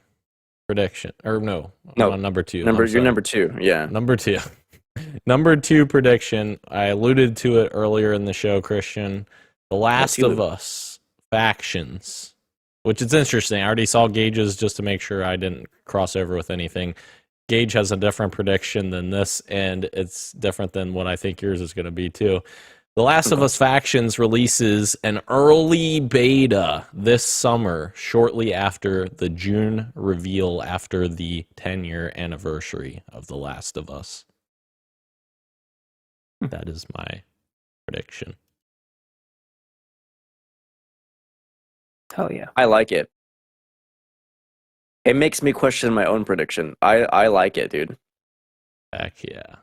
prediction, or no, number 2. You're number 2. Yeah, number 2. Number 2 prediction. I alluded to it earlier in the show, Christian. The Last of Us factions, which is interesting. I already saw Gage's just to make sure I didn't cross over with anything. Gage has a different prediction than this, and it's different than what I think yours is going to be too. The Last of Us Factions releases an early beta this summer, shortly after the June reveal after the 10-year anniversary of The Last of Us. That is my prediction. Hell yeah. I like it. It makes me question my own prediction. I like it, dude. Heck yeah.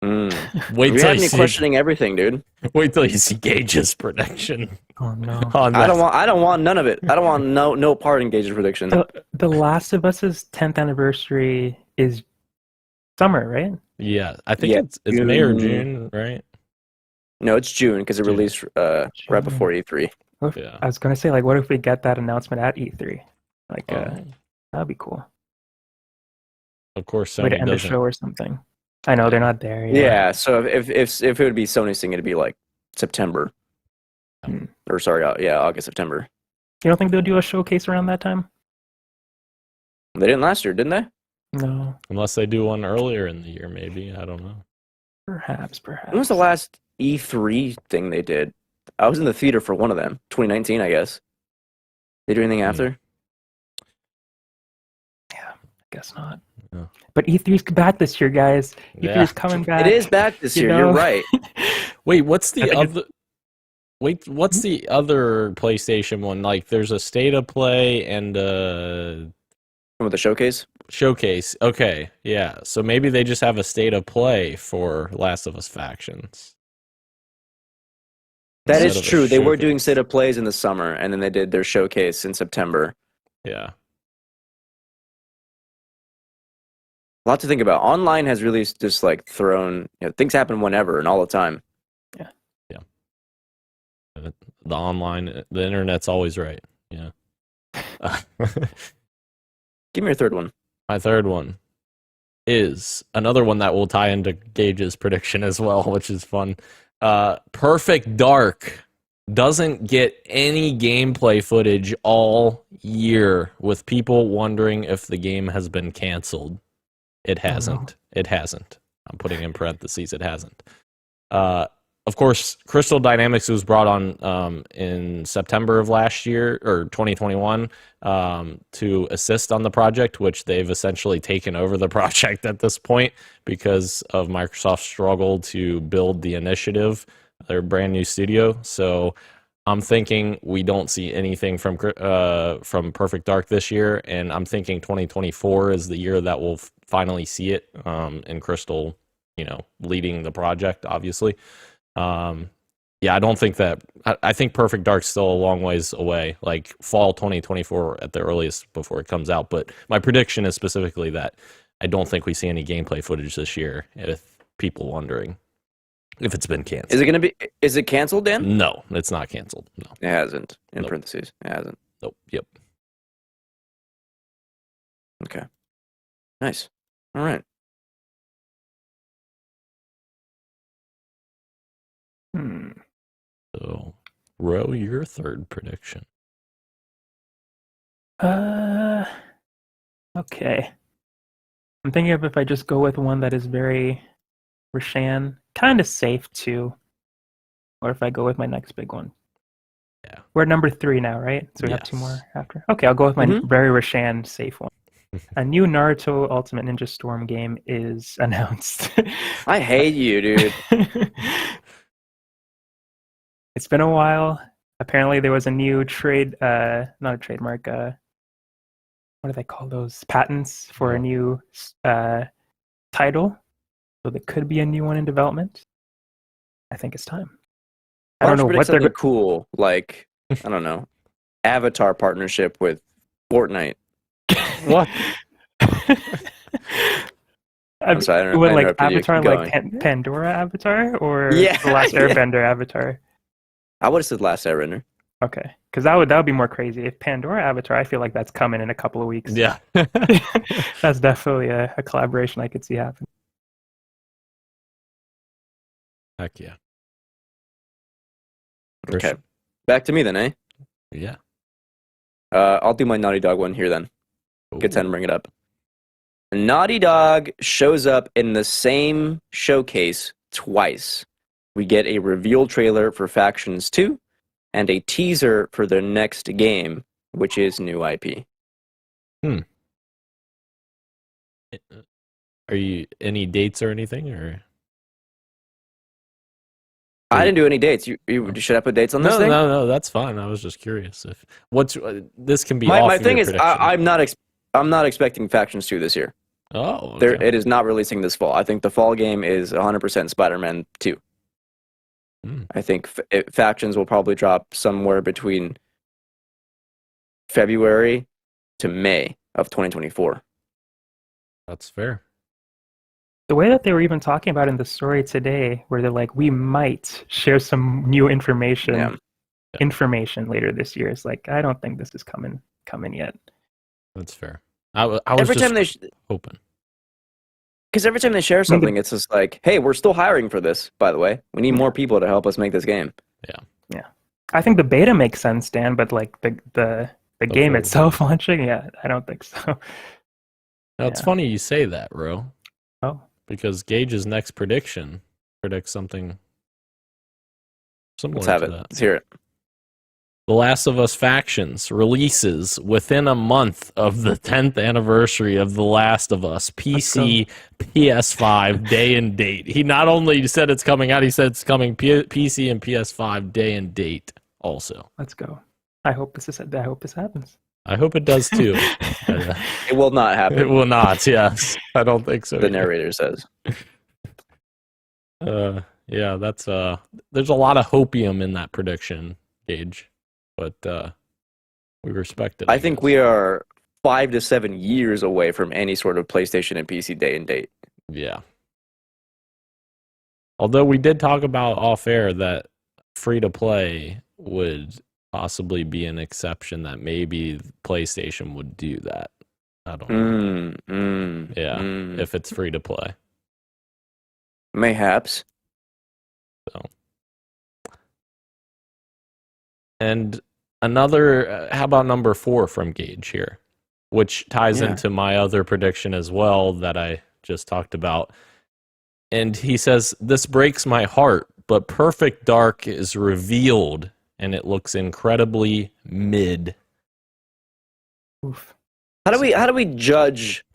Wait till you have me questioning everything, dude. Wait till you see Gage's prediction. Oh no! I don't want none of it. I don't want no part in Gage's prediction. The Last of Us's 10th anniversary is summer, right? Yeah, I think it's May or June, right? No, it's June because it released right before E3. Yeah. I was gonna say, like, what if we get that announcement at E3? Like, that'd be cool. Of course, Sony like to end a show or something. I know they're not there yet. Yeah, so if it would be Sony's thing, it'd be like September. Or sorry, August, September. You don't think they'll do a showcase around that time? They didn't last year, didn't they? No. Unless they do one earlier in the year, maybe. I don't know. Perhaps. When was the last E3 thing they did? I was in the theater for one of them. 2019, I guess. They do anything after? Yeah, I guess not. But E3's back this year, guys. Yeah. E3's coming back. It is back this year. know? You're right. Wait, what's the I think other? Wait, what's the other PlayStation one? Like, there's a State of Play and a With the showcase. Showcase. Okay, yeah. So maybe they just have a State of Play for Last of Us Factions. That Instead is of a true. They were doing showcase. state of plays in the summer, and then they did their showcase in September. Yeah. A lot to think about. Online has really just like thrown, things happen whenever and all the time. The online, the internet's always right. Yeah. Give me your third one. My third one is another one that will tie into Gage's prediction as well, which is fun. Perfect Dark doesn't get any gameplay footage all year, with people wondering if the game has been canceled. It hasn't. It hasn't. I'm putting in parentheses, it hasn't. Of course, Crystal Dynamics was brought on in September of last year, or 2021, to assist on the project, which they've essentially taken over the project at this point because of Microsoft's struggle to build the initiative, their brand new studio. So I'm thinking we don't see anything from Perfect Dark this year, and I'm thinking 2024 is the year that we'll finally see it, and Crystal, leading the project, obviously. I don't think that. I think Perfect Dark's still a long ways away, like fall 2024 at the earliest before it comes out. But my prediction is specifically that I don't think we see any gameplay footage this year, with people wondering if it's been canceled. Is it canceled, Dan? No, it's not canceled. No. It hasn't. In Nope. parentheses. It hasn't. Nope. Yep. Okay. Nice. All right. So, Ro, your third prediction. Okay. I'm thinking of if I just go with one that is very Rashan, kind of safe too, or if I go with my next big one. Yeah. We're at number 3 now, right? So we have 2 Yes. more after. Okay, I'll go with my Mhm. very Rashan safe one. A new Naruto Ultimate Ninja Storm game is announced. I hate you, dude. It's been a while. Apparently, there was a new trade, not a trademark. What do they call those? Patents for a new title. So there could be a new one in development. I think it's time. I don't know what they're something cool, like, I don't know, Avatar partnership with Fortnite. What? I'm sorry, I What, like interrupted you. Avatar, Keep like going. Pandora Avatar, or Yeah, the Last yeah. Airbender Avatar? I would have said Last Airbender. Okay, because that would be more crazy. If Pandora Avatar, I feel like that's coming in a couple of weeks. Yeah. That's definitely a collaboration I could see happen. Heck yeah. Okay. Christian. Back to me then, eh? Yeah. I'll do my Naughty Dog one here then. Good time to bring it up. Naughty Dog shows up in the same showcase twice. We get a reveal trailer for Factions 2 and a teaser for their next game, which is new IP. Are you any dates or anything, or? I didn't do any dates. Should I put dates on this thing? No, that's fine. I was just curious if this can be. My off thing your is, prediction. I'm not expecting Factions 2 this year. Oh, okay. It is not releasing this fall. I think the fall game is 100% Spider-Man 2. I think Factions will probably drop somewhere between February to May of 2024. That's fair. The way that they were even talking about in the story today, where they're like, we might share some new information later this year. It's like, I don't think this is coming yet. That's fair. I was Every just time they hoping. Because every time they share something, it's just like, hey, we're still hiring for this, by the way. We need more people to help us make this game. Yeah. I think the beta makes sense, Dan, but like the game itself launching, I don't think so. Now, it's funny you say that, Ro. Oh. Because Gage's next prediction predicts something similar Let's have to it. that. Let's hear it. The Last of Us Factions releases within a month of the 10th anniversary of The Last of Us. PC, PS5, day and date. He not only said it's coming out, he said it's coming PC and PS5 day and date also. Let's go. I hope this happens. I hope it does too. It will not happen. It will not, yes. I don't think so. The narrator says. Yeah, that's there's a lot of hopium in that prediction, Gage. But we respect it. I think we are 5 to 7 years away from any sort of PlayStation and PC day and date. Yeah. Although we did talk about off air that free to play would possibly be an exception, that maybe PlayStation would do that. I don't know. If it's free to play. Mayhaps. So. And another, how about number 4 from Gage here, which ties into my other prediction as well that I just talked about. And he says, this breaks my heart, but Perfect Dark is revealed and it looks incredibly mid. Oof. How do we judge?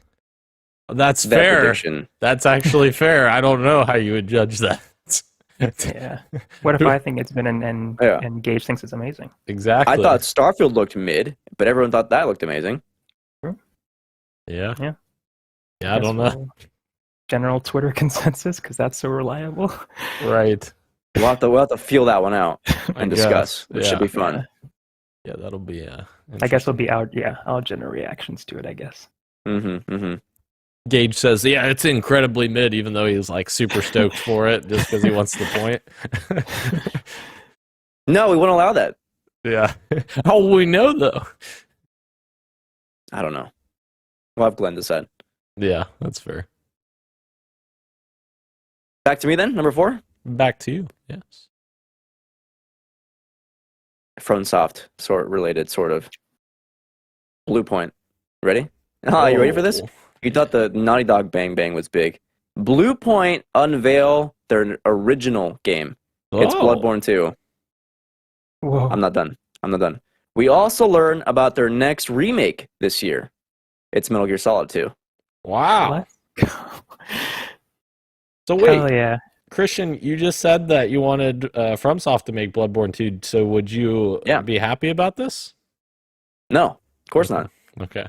That's that fair. prediction? That's actually fair. I don't know how you would judge that. Yeah. What if I think it's been and Gage thinks it's amazing? Exactly. I thought Starfield looked mid, but everyone thought that looked amazing. Yeah. Yeah. Yeah, I don't know. General Twitter consensus, because that's so reliable. Right. We'll have to feel that one out and discuss, which should be fun. Yeah, that'll be I guess we'll be out. Yeah, I'll generate reactions to it, I guess. Gage says, yeah, it's incredibly mid, even though he's like super stoked for it just because he wants the point. No, we won't allow that. Yeah. How will we know, though? I don't know. We'll have Glenn decide. Yeah, that's fair. Back to me then, number 4. Back to you, yes. FromSoft, related, sort of. Blue Point. Ready? You ready for this? You thought the Naughty Dog Bang Bang was big. Blue Point unveil their original game. It's Bloodborne 2. Whoa. I'm not done. We also learn about their next remake this year. It's Metal Gear Solid 2. Wow. So wait, hell yeah. Christian, you just said that you wanted FromSoft to make Bloodborne 2, so would you be happy about this? No, of course not. Okay.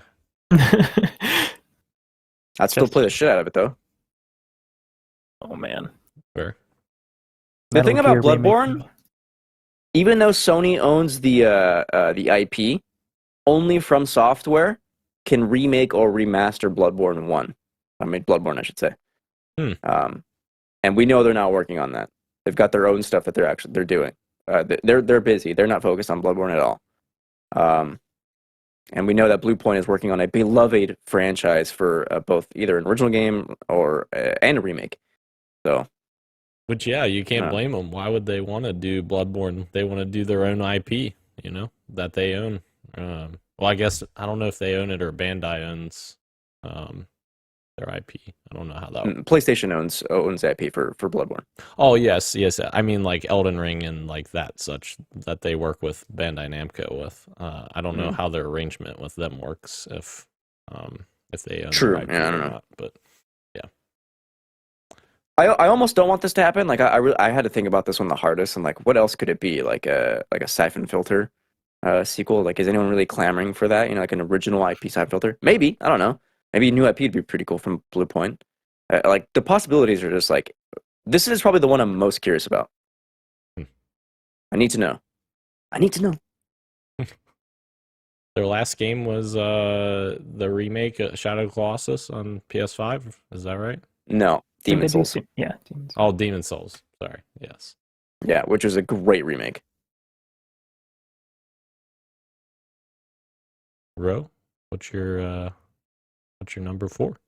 I'd still play the shit out of it, though. Oh, man. Fair. The thing about Bloodborne, remake. even though Sony owns the IP, only From Software can remake or remaster Bloodborne 1. Bloodborne, I should say. And we know they're not working on that. They've got their own stuff that they're doing. They're busy. They're not focused on Bloodborne at all. And we know that Blue Point is working on a beloved franchise for both either an original game and a remake. So, which you can't blame them. Why would they want to do Bloodborne? They want to do their own IP, that they own. Well, I guess I don't know if they own it or Bandai owns their IP. I don't know how that works. PlayStation owns IP for Bloodborne. Oh yes. I mean, like Elden Ring and like that they work with Bandai Namco with. I don't know how their arrangement with them works if they own their IP I don't know. not, but yeah. I almost don't want this to happen. Like I had to think about this one the hardest, and like what else could it be? Like a Siphon Filter sequel. Like is anyone really clamoring for that? Like an original IP Siphon Filter? Maybe, I don't know. Maybe a new IP would be pretty cool from Blue Point. Like the possibilities are just like, this is probably the one I'm most curious about. I need to know. Their last game was the remake Shadow of Colossus on PS5. Is that right? No, Demon Souls. Yeah, Demon Souls. Oh, Demon Souls. Sorry. Yes. Yeah, which was a great remake. Ro, what's your number 4?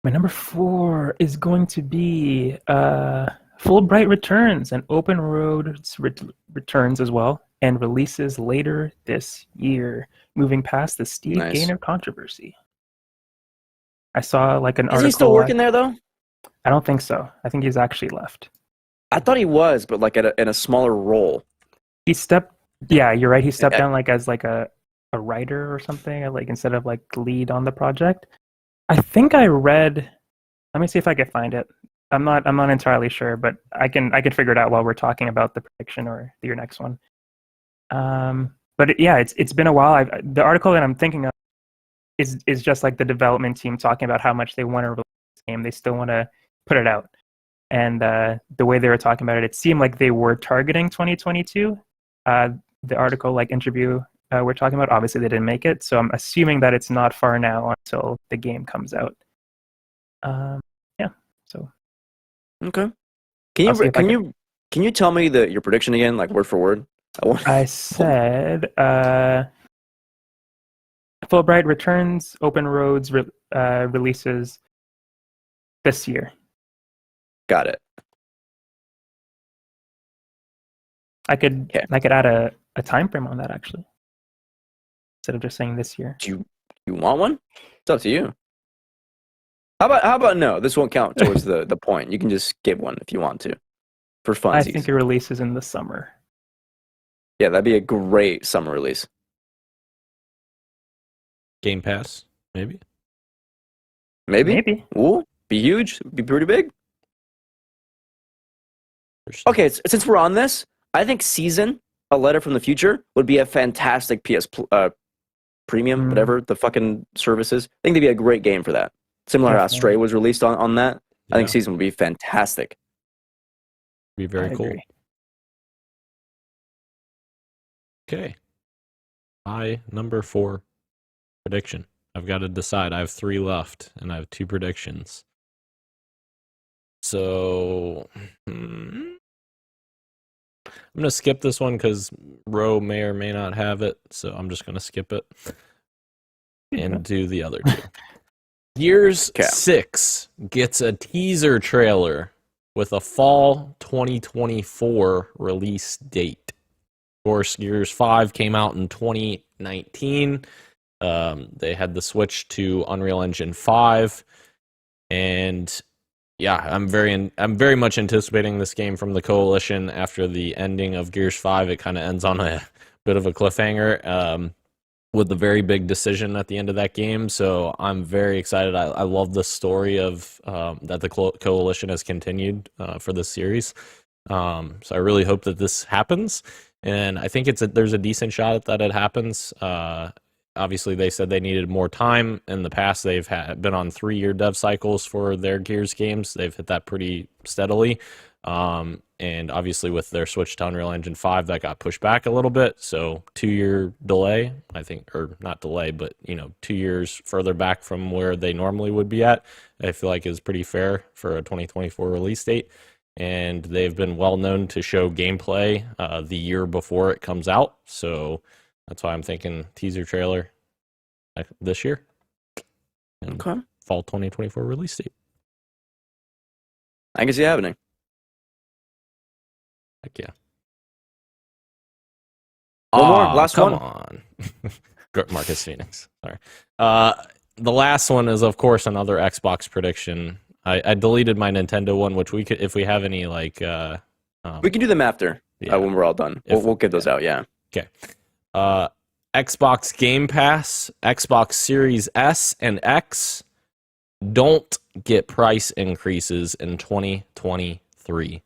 My number 4 is going to be Fulbright returns and Open Roads returns as well, and releases later this year, moving past the Steve Gaynor controversy. I saw like an article. Is he still working there though? I don't think so. I think he's actually left. I thought he was, but like in a smaller role. He stepped Yeah, you're right. He stepped Okay. down like as like a writer or something, like instead of like lead on the project. I think I read. Let me see if I can find it. I'm not entirely sure, but I can figure it out while we're talking about the prediction or your next one. Yeah, it's been a while. The article that I'm thinking of is just like the development team talking about how much they want to release this game. They still want to put it out, and the way they were talking about it, it seemed like they were targeting 2022. The article like interview we're talking about, obviously they didn't make it, so I'm assuming that it's not far now until the game comes out. Yeah, so Okay. I'll see if I Can you tell me your prediction again, like word for word? I said Fulbright returns, Open Roads releases this year. Got it. I could add a time frame on that actually, instead of just saying this year. Do you want one? It's up to you. How about no? This won't count towards the point. You can just give one if you want to, for fun. I think it releases in the summer. Yeah, that'd be a great summer release. Game Pass, maybe. Maybe. Ooh, be huge. Be pretty big. Okay, since we're on this, I think Season, A Letter from the Future, would be a fantastic Premium, whatever the fucking service is. I think they'd be a great game for that. Similar to how Stray was released on that. I think Season would be fantastic. Be very cool. Agree. Okay. My number 4 prediction. I've got to decide. I have 3 left, and I have 2 predictions. So, I'm going to skip this one because Ro may or may not have it, so I'm just going to skip it and do the other 2. Gears 6 gets a teaser trailer with a fall 2024 release date. Of course, Gears 5 came out in 2019. They had the switch to Unreal Engine 5, and yeah, I'm very much anticipating this game from the Coalition. After the ending of Gears 5, it kind of ends on a bit of a cliffhanger with a very big decision at the end of that game. So I'm very excited. I love the story of that the Coalition has continued for this series. So I really hope that this happens, and I think there's a decent shot at that it happens. Obviously, they said they needed more time. In the past, they've been on 3-year dev cycles for their Gears games. They've hit that pretty steadily. And obviously, with their switch to Unreal Engine 5, that got pushed back a little bit. So 2-year delay, I think, or not delay, but 2 years further back from where they normally would be at, I feel like is pretty fair for a 2024 release date. And they've been well known to show gameplay the year before it comes out. So that's why I'm thinking teaser trailer this year. And fall 2024 release date. I can see it happening. Heck yeah. One more, last come one. On. Marcus Phoenix. Sorry. The last one is, of course, another Xbox prediction. I deleted my Nintendo one, which we could, if we have any, like... we can do them after, when we're all done. We'll get those out, yeah. Okay. Xbox Game Pass, Xbox Series S and X don't get price increases in 2023.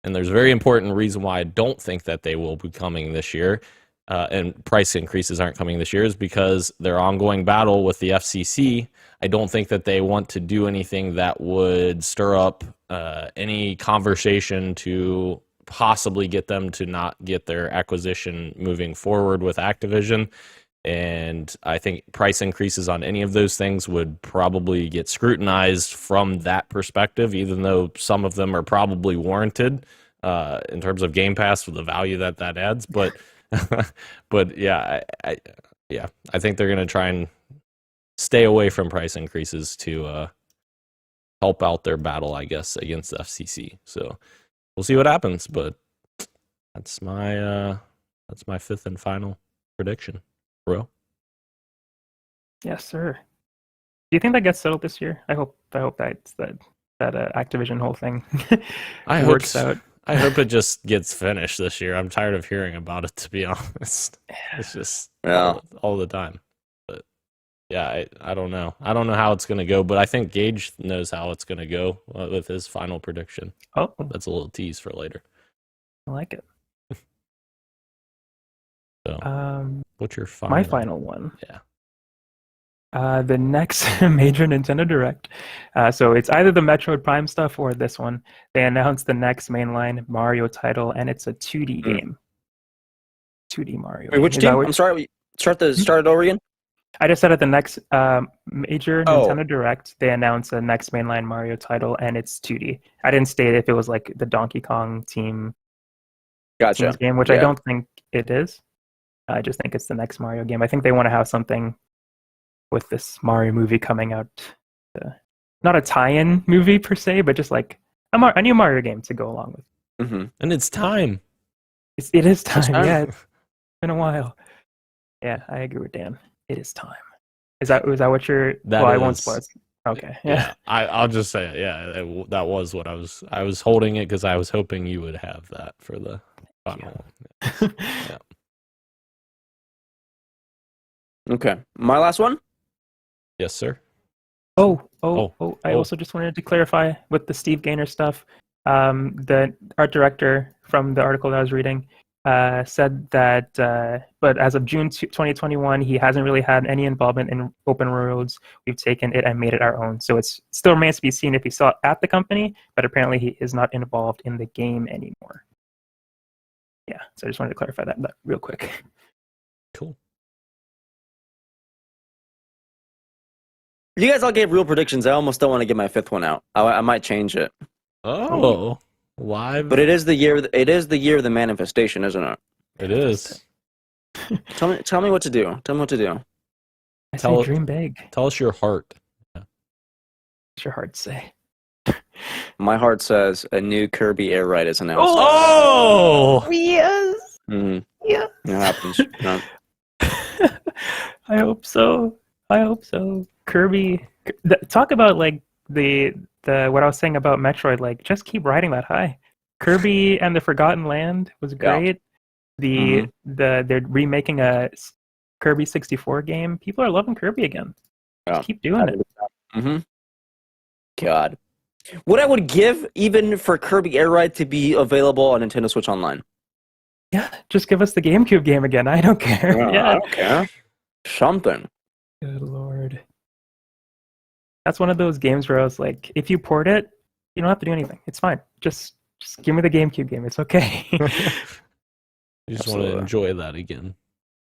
And there's a very important reason why I don't think that they will be coming this year, and price increases aren't coming this year, is because their ongoing battle with the FCC. I don't think that they want to do anything that would stir up any conversation to possibly get them to not get their acquisition moving forward with Activision. And I think price increases on any of those things would probably get scrutinized from that perspective, even though some of them are probably warranted in terms of Game Pass with the value that adds. But but yeah, I think they're going to try and stay away from price increases to help out their battle, I guess, against the FCC. So we'll see what happens, but that's my 5th and final prediction. Bro? Yes, sir. Do you think that gets settled this year? I hope that Activision whole thing I works hope out. I hope it just gets finished this year. I'm tired of hearing about it, to be honest. It's just all the time. But yeah, I don't know. I don't know how it's going to go, but I think Gage knows how it's going to go with his final prediction. Oh, That's a little tease for later. I like it. So, what's your final? My final one. Yeah. The next major Nintendo Direct. So it's either the Metroid Prime stuff or this one. They announced the next mainline Mario title, and it's a 2D game. 2D Mario. Wait, which team? I'm sorry. Start it over again. I just said at the next major Oh. Nintendo Direct, they announced the next mainline Mario title, and it's 2D. I didn't state if it was like the Donkey Kong team's game, which I don't think it is. I just think it's the next Mario game. I think they want to have something with this Mario movie coming out. Not a tie-in movie per se, but just like a new Mario game to go along with. Mm-hmm. And it's time. It is time. time. Yeah, it's been a while. Yeah, I agree with Dan. It is time. Was that what you're? That I won't is- spoil it. Okay. Yeah, I'll just say it. Yeah, that was what I was holding it because I was hoping you would have that for the final one. Yeah. Okay. My last one? Yes, sir. I Oh. also just wanted to clarify with the Steve Gaynor stuff. The art director from the article that I was reading said that, but as of June 2021, he hasn't really had any involvement in open roads. We've taken it and made it our own. So it still remains to be seen if he saw it at the company, but apparently he is not involved in the game anymore. Yeah, so I just wanted to clarify that real quick. Cool. You guys all gave real predictions. I almost don't want to get my fifth one out. I might change it. Oh, live. But it is the year. It is the year of the manifestation, isn't it? It is. Tell me what to do. Tell me what to do. I Tell say it- dream big. Tell us your heart. What's your heart say? My heart says a new Kirby Air Ride is announced. Oh! Yes. Mhm. Yes. It happens. No. I hope so. Kirby, talk about like the what I was saying about Metroid. Like, just keep riding that high. Kirby and the Forgotten Land was great. They're remaking a Kirby 64 game. People are loving Kirby again. Yeah. Just keep doing it. Mm-hmm. God, what I would give even for Kirby Air Ride to be available on Nintendo Switch Online. Yeah, just give us the GameCube game again. I don't care. I Yeah. don't care. Something. Good lord. That's one of those games where I was like, if you port it, you don't have to do anything. It's fine. Just give me the GameCube game. It's okay. You just want to Absolutely. enjoy that again.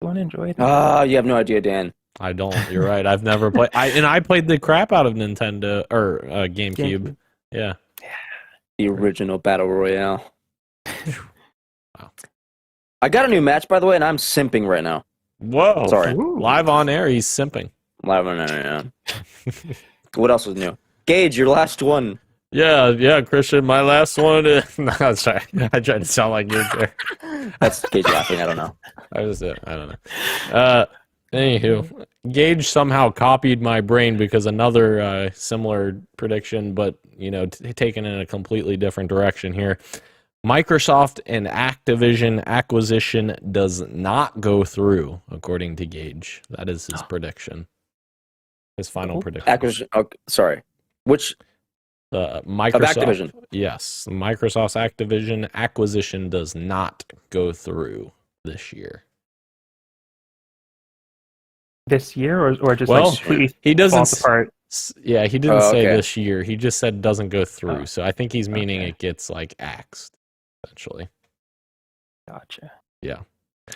I want to enjoy it. You have no idea, Dan. I don't. You're right. I've never played. I played the crap out of Nintendo or GameCube. Yeah. The original Battle Royale. Wow. I got a new match, by the way, and I'm simping right now. Whoa. Sorry. Ooh. Live on air, he's simping. Live on there, yeah. What else was new? Gage, your last one. Yeah, Christian. My last one. No, sorry. I tried to sound like you there. That's Gage laughing. I don't know. I don't know. Anywho, Gage somehow copied my brain because another similar prediction, but taken in a completely different direction here. Microsoft and Activision acquisition does not go through, according to Gage. That is his prediction. His final prediction. Acquisition. Oh, sorry. Which? Microsoft. Of Activision. Yes, Microsoft's Activision acquisition does not go through this year. This year, or just Well, like completely He doesn't. falls apart? Yeah, he didn't say okay. this year. He just said doesn't go through. Oh, So I think he's meaning okay. it gets like axed, essentially. Gotcha. Yeah.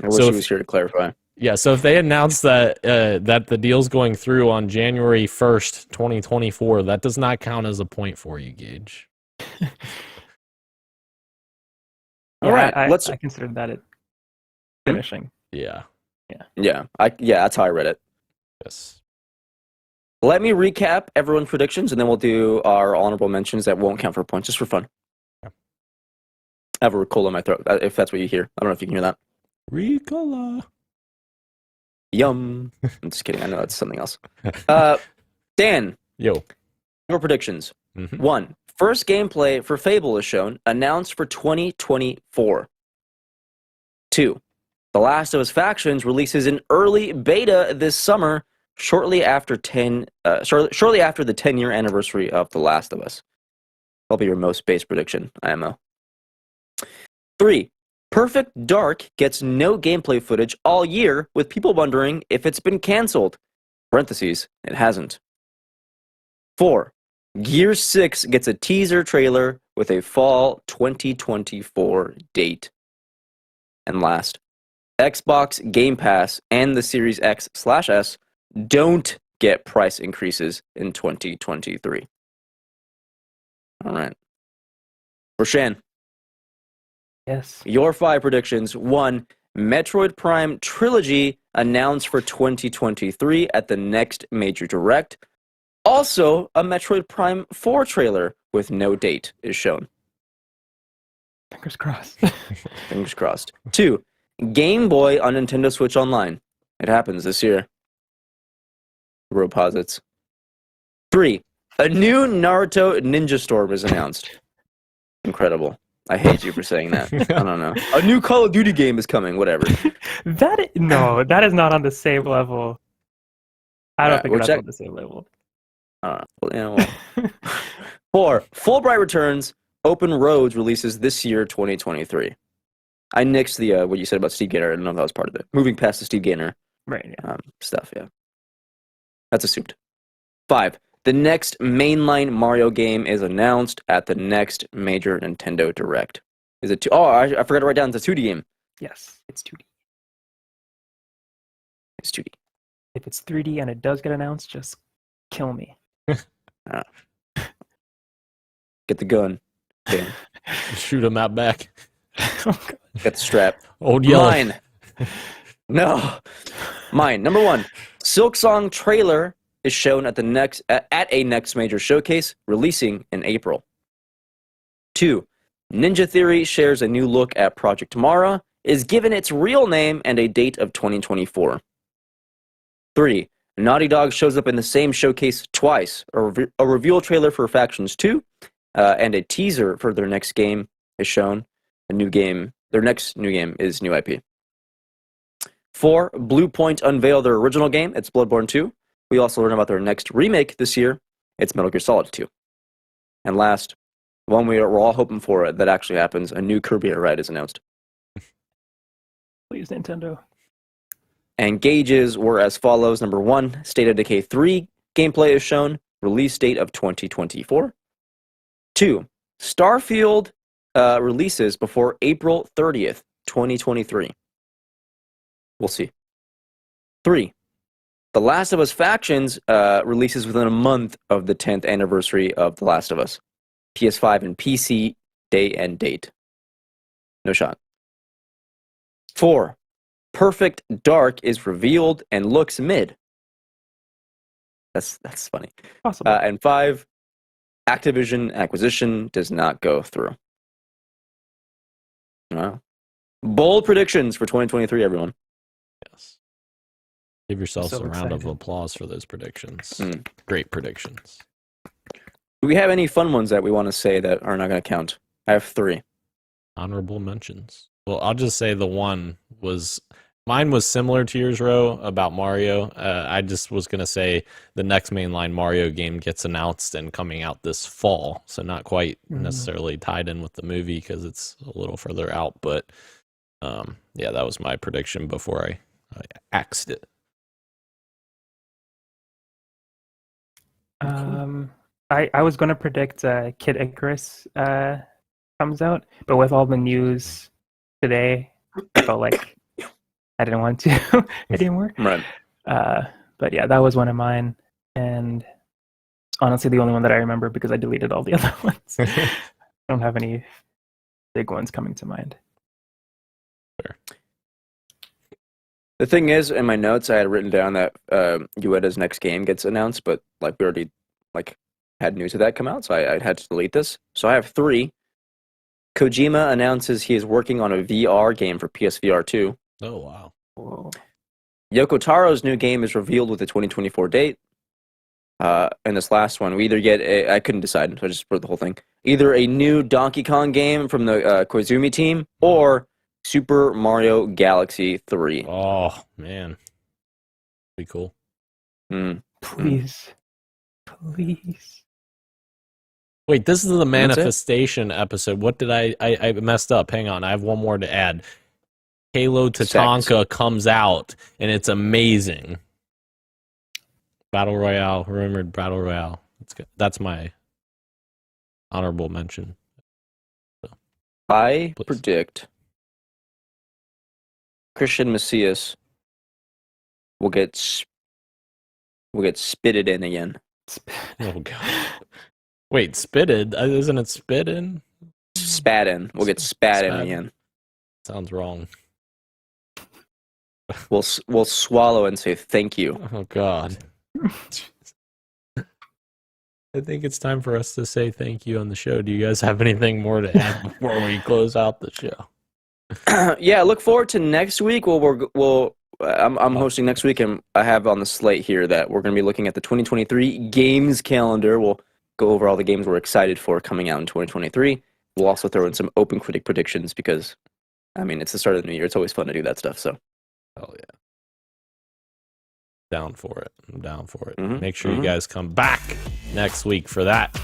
I wish So he if- was here to clarify. Yeah, so if they announce that that the deal's going through on January 1st, 2024, that does not count as a point for you, Gage. All right, let's. I considered that it finishing. Yeah. Yeah, that's how I read it. Yes. Let me recap everyone's predictions, and then we'll do our honorable mentions that won't count for points, just for fun. Okay. I have a cold in my throat, if that's what you hear. I don't know if you can hear that. Ricola. Yum. I'm just kidding. I know that's something else. Dan, Yo. your predictions. Mhm. 1, First gameplay for Fable is shown, announced for 2024. 2. The Last of Us Factions releases an early beta this summer, shortly after the 10-year anniversary of The Last of Us. That'll be your most base prediction, IMO. 3. Perfect Dark gets no gameplay footage all year, with people wondering if it's been canceled. Parentheses, it hasn't. 4. Gears 6 gets a teaser trailer with a fall 2024 date. And last, Xbox Game Pass and the Series X/S don't get price increases in 2023. All right. Roshan, Yes. your 5 predictions. 1. Metroid Prime Trilogy announced for 2023 at the next major direct. Also, a Metroid Prime 4 trailer with no date is shown. Fingers crossed. Fingers crossed. 2. Game Boy on Nintendo Switch Online. It happens this year. Roposits. 3. A new Naruto Ninja Storm is announced. Incredible. I hate you for saying that. I don't know. A new Call of Duty game is coming. Whatever. That is not on the same level. I don't think we'll that's check- on the same level. 4. Fulbright returns. Open Roads releases this year, 2023. I nixed the what you said about Steve Gaynor. I don't know if that was part of it. Moving past the Steve Gaynor Right, yeah. stuff, yeah. That's assumed. 5. The next mainline Mario game is announced at the next major Nintendo Direct. Is it I forgot to write down. It's a 2D game. Yes, it's 2D. It's 2D. If it's 3D and it does get announced, just kill me. Get the gun. Okay. Shoot him out back. Oh, God. Get the strap. Old yellow. Mine. No. Mine. Number 1. Silksong trailer is shown at a next major showcase, releasing in April. 2. Ninja Theory shares a new look at Project Mara, is given its real name and a date of 2024. 3. Naughty Dog shows up in the same showcase twice. A reveal trailer for Factions 2 and a teaser for their next game is shown. Their next new game is new IP. 4. Blue Point unveiled their original game. It's Bloodborne 2. We also learn about their next remake this year. It's Metal Gear Solid 2. And last, one we're all hoping for that actually happens, a new Kirby Air Ride is announced. Please, Nintendo. And gauges were as follows. Number 1, State of Decay 3 gameplay is shown. Release date of 2024. 2, Starfield releases before April 30th, 2023. We'll see. 3, The Last of Us Factions releases within a month of the 10th anniversary of The Last of Us. PS5 and PC day and date. No shot. 4, Perfect Dark is revealed and looks mid. That's funny. Possible. And 5, Activision acquisition does not go through. Wow. Bold predictions for 2023, everyone. Yes. Give yourselves So a round of excited. applause for those predictions. Mm. Great predictions. Do we have any fun ones that we want to say that are not going to count? I have 3. Honorable mentions. Well, I'll just say mine was similar to yours, Ro, about Mario. I just was going to say the next mainline Mario game gets announced and coming out this fall. So not quite necessarily tied in with the movie because it's a little further out. But yeah, that was my prediction before I axed it. I was going to predict Kid Icarus comes out, but with all the news today, I felt like I didn't want to anymore. Right. But yeah, that was one of mine, and honestly, the only one that I remember because I deleted all the other ones. I don't have any big ones coming to mind. Fair. The thing is, in my notes, I had written down that Ueda's next game gets announced, but like we already had news of that come out, so I had to delete this. So I have 3. Kojima announces he is working on a VR game for PSVR 2. Oh, wow. Whoa. Yoko Taro's new game is revealed with a 2024 date. And this last one, we either get I couldn't decide, so I just wrote the whole thing. Either a new Donkey Kong game from the Koizumi team, or Super Mario Galaxy 3. Oh man, be cool. Please. Wait, this is the That's it? manifestation episode. What did I messed up? Hang on, I have one more to add. Halo Tatanka comes out, and it's amazing. Battle Royale, remembered Battle Royale. That's my honorable mention. I Please. predict Christian Macias will get spitted in again. Oh god. Wait, spitted? Isn't it spit in? Spat in. We'll get spat in Spat. again. Sounds wrong. We'll swallow and say thank you. Oh god. I think it's time for us to say thank you on the show. Do you guys have anything more to add before we close out the show? Yeah, look forward to next week. I'm hosting next week, and I have on the slate here that we're going to be looking at the 2023 games calendar. We'll go over all the games we're excited for coming out in 2023. We'll also throw in some open critic predictions because, I mean, it's the start of the new year. It's always fun to do that stuff. So, Oh yeah. Down for it. I'm down for it. Mhm, Make sure you guys come back next week for that.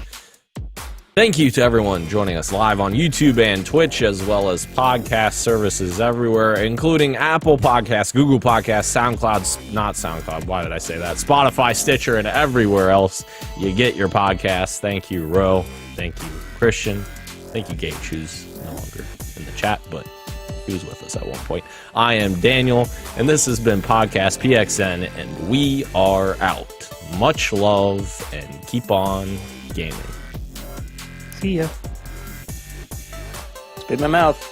Thank you to everyone joining us live on YouTube and Twitch, as well as podcast services everywhere, including Apple Podcasts, Google Podcasts, SoundCloud, not SoundCloud, why did I say that? Spotify, Stitcher, and everywhere else you get your podcasts. Thank you, Ro. Thank you, Christian. Thank you, Gage, who's no longer in the chat, but he was with us at one point. I am Daniel, and this has been Podcast PXN, and we are out. Much love, and keep on gaming. See ya. spit in my mouth.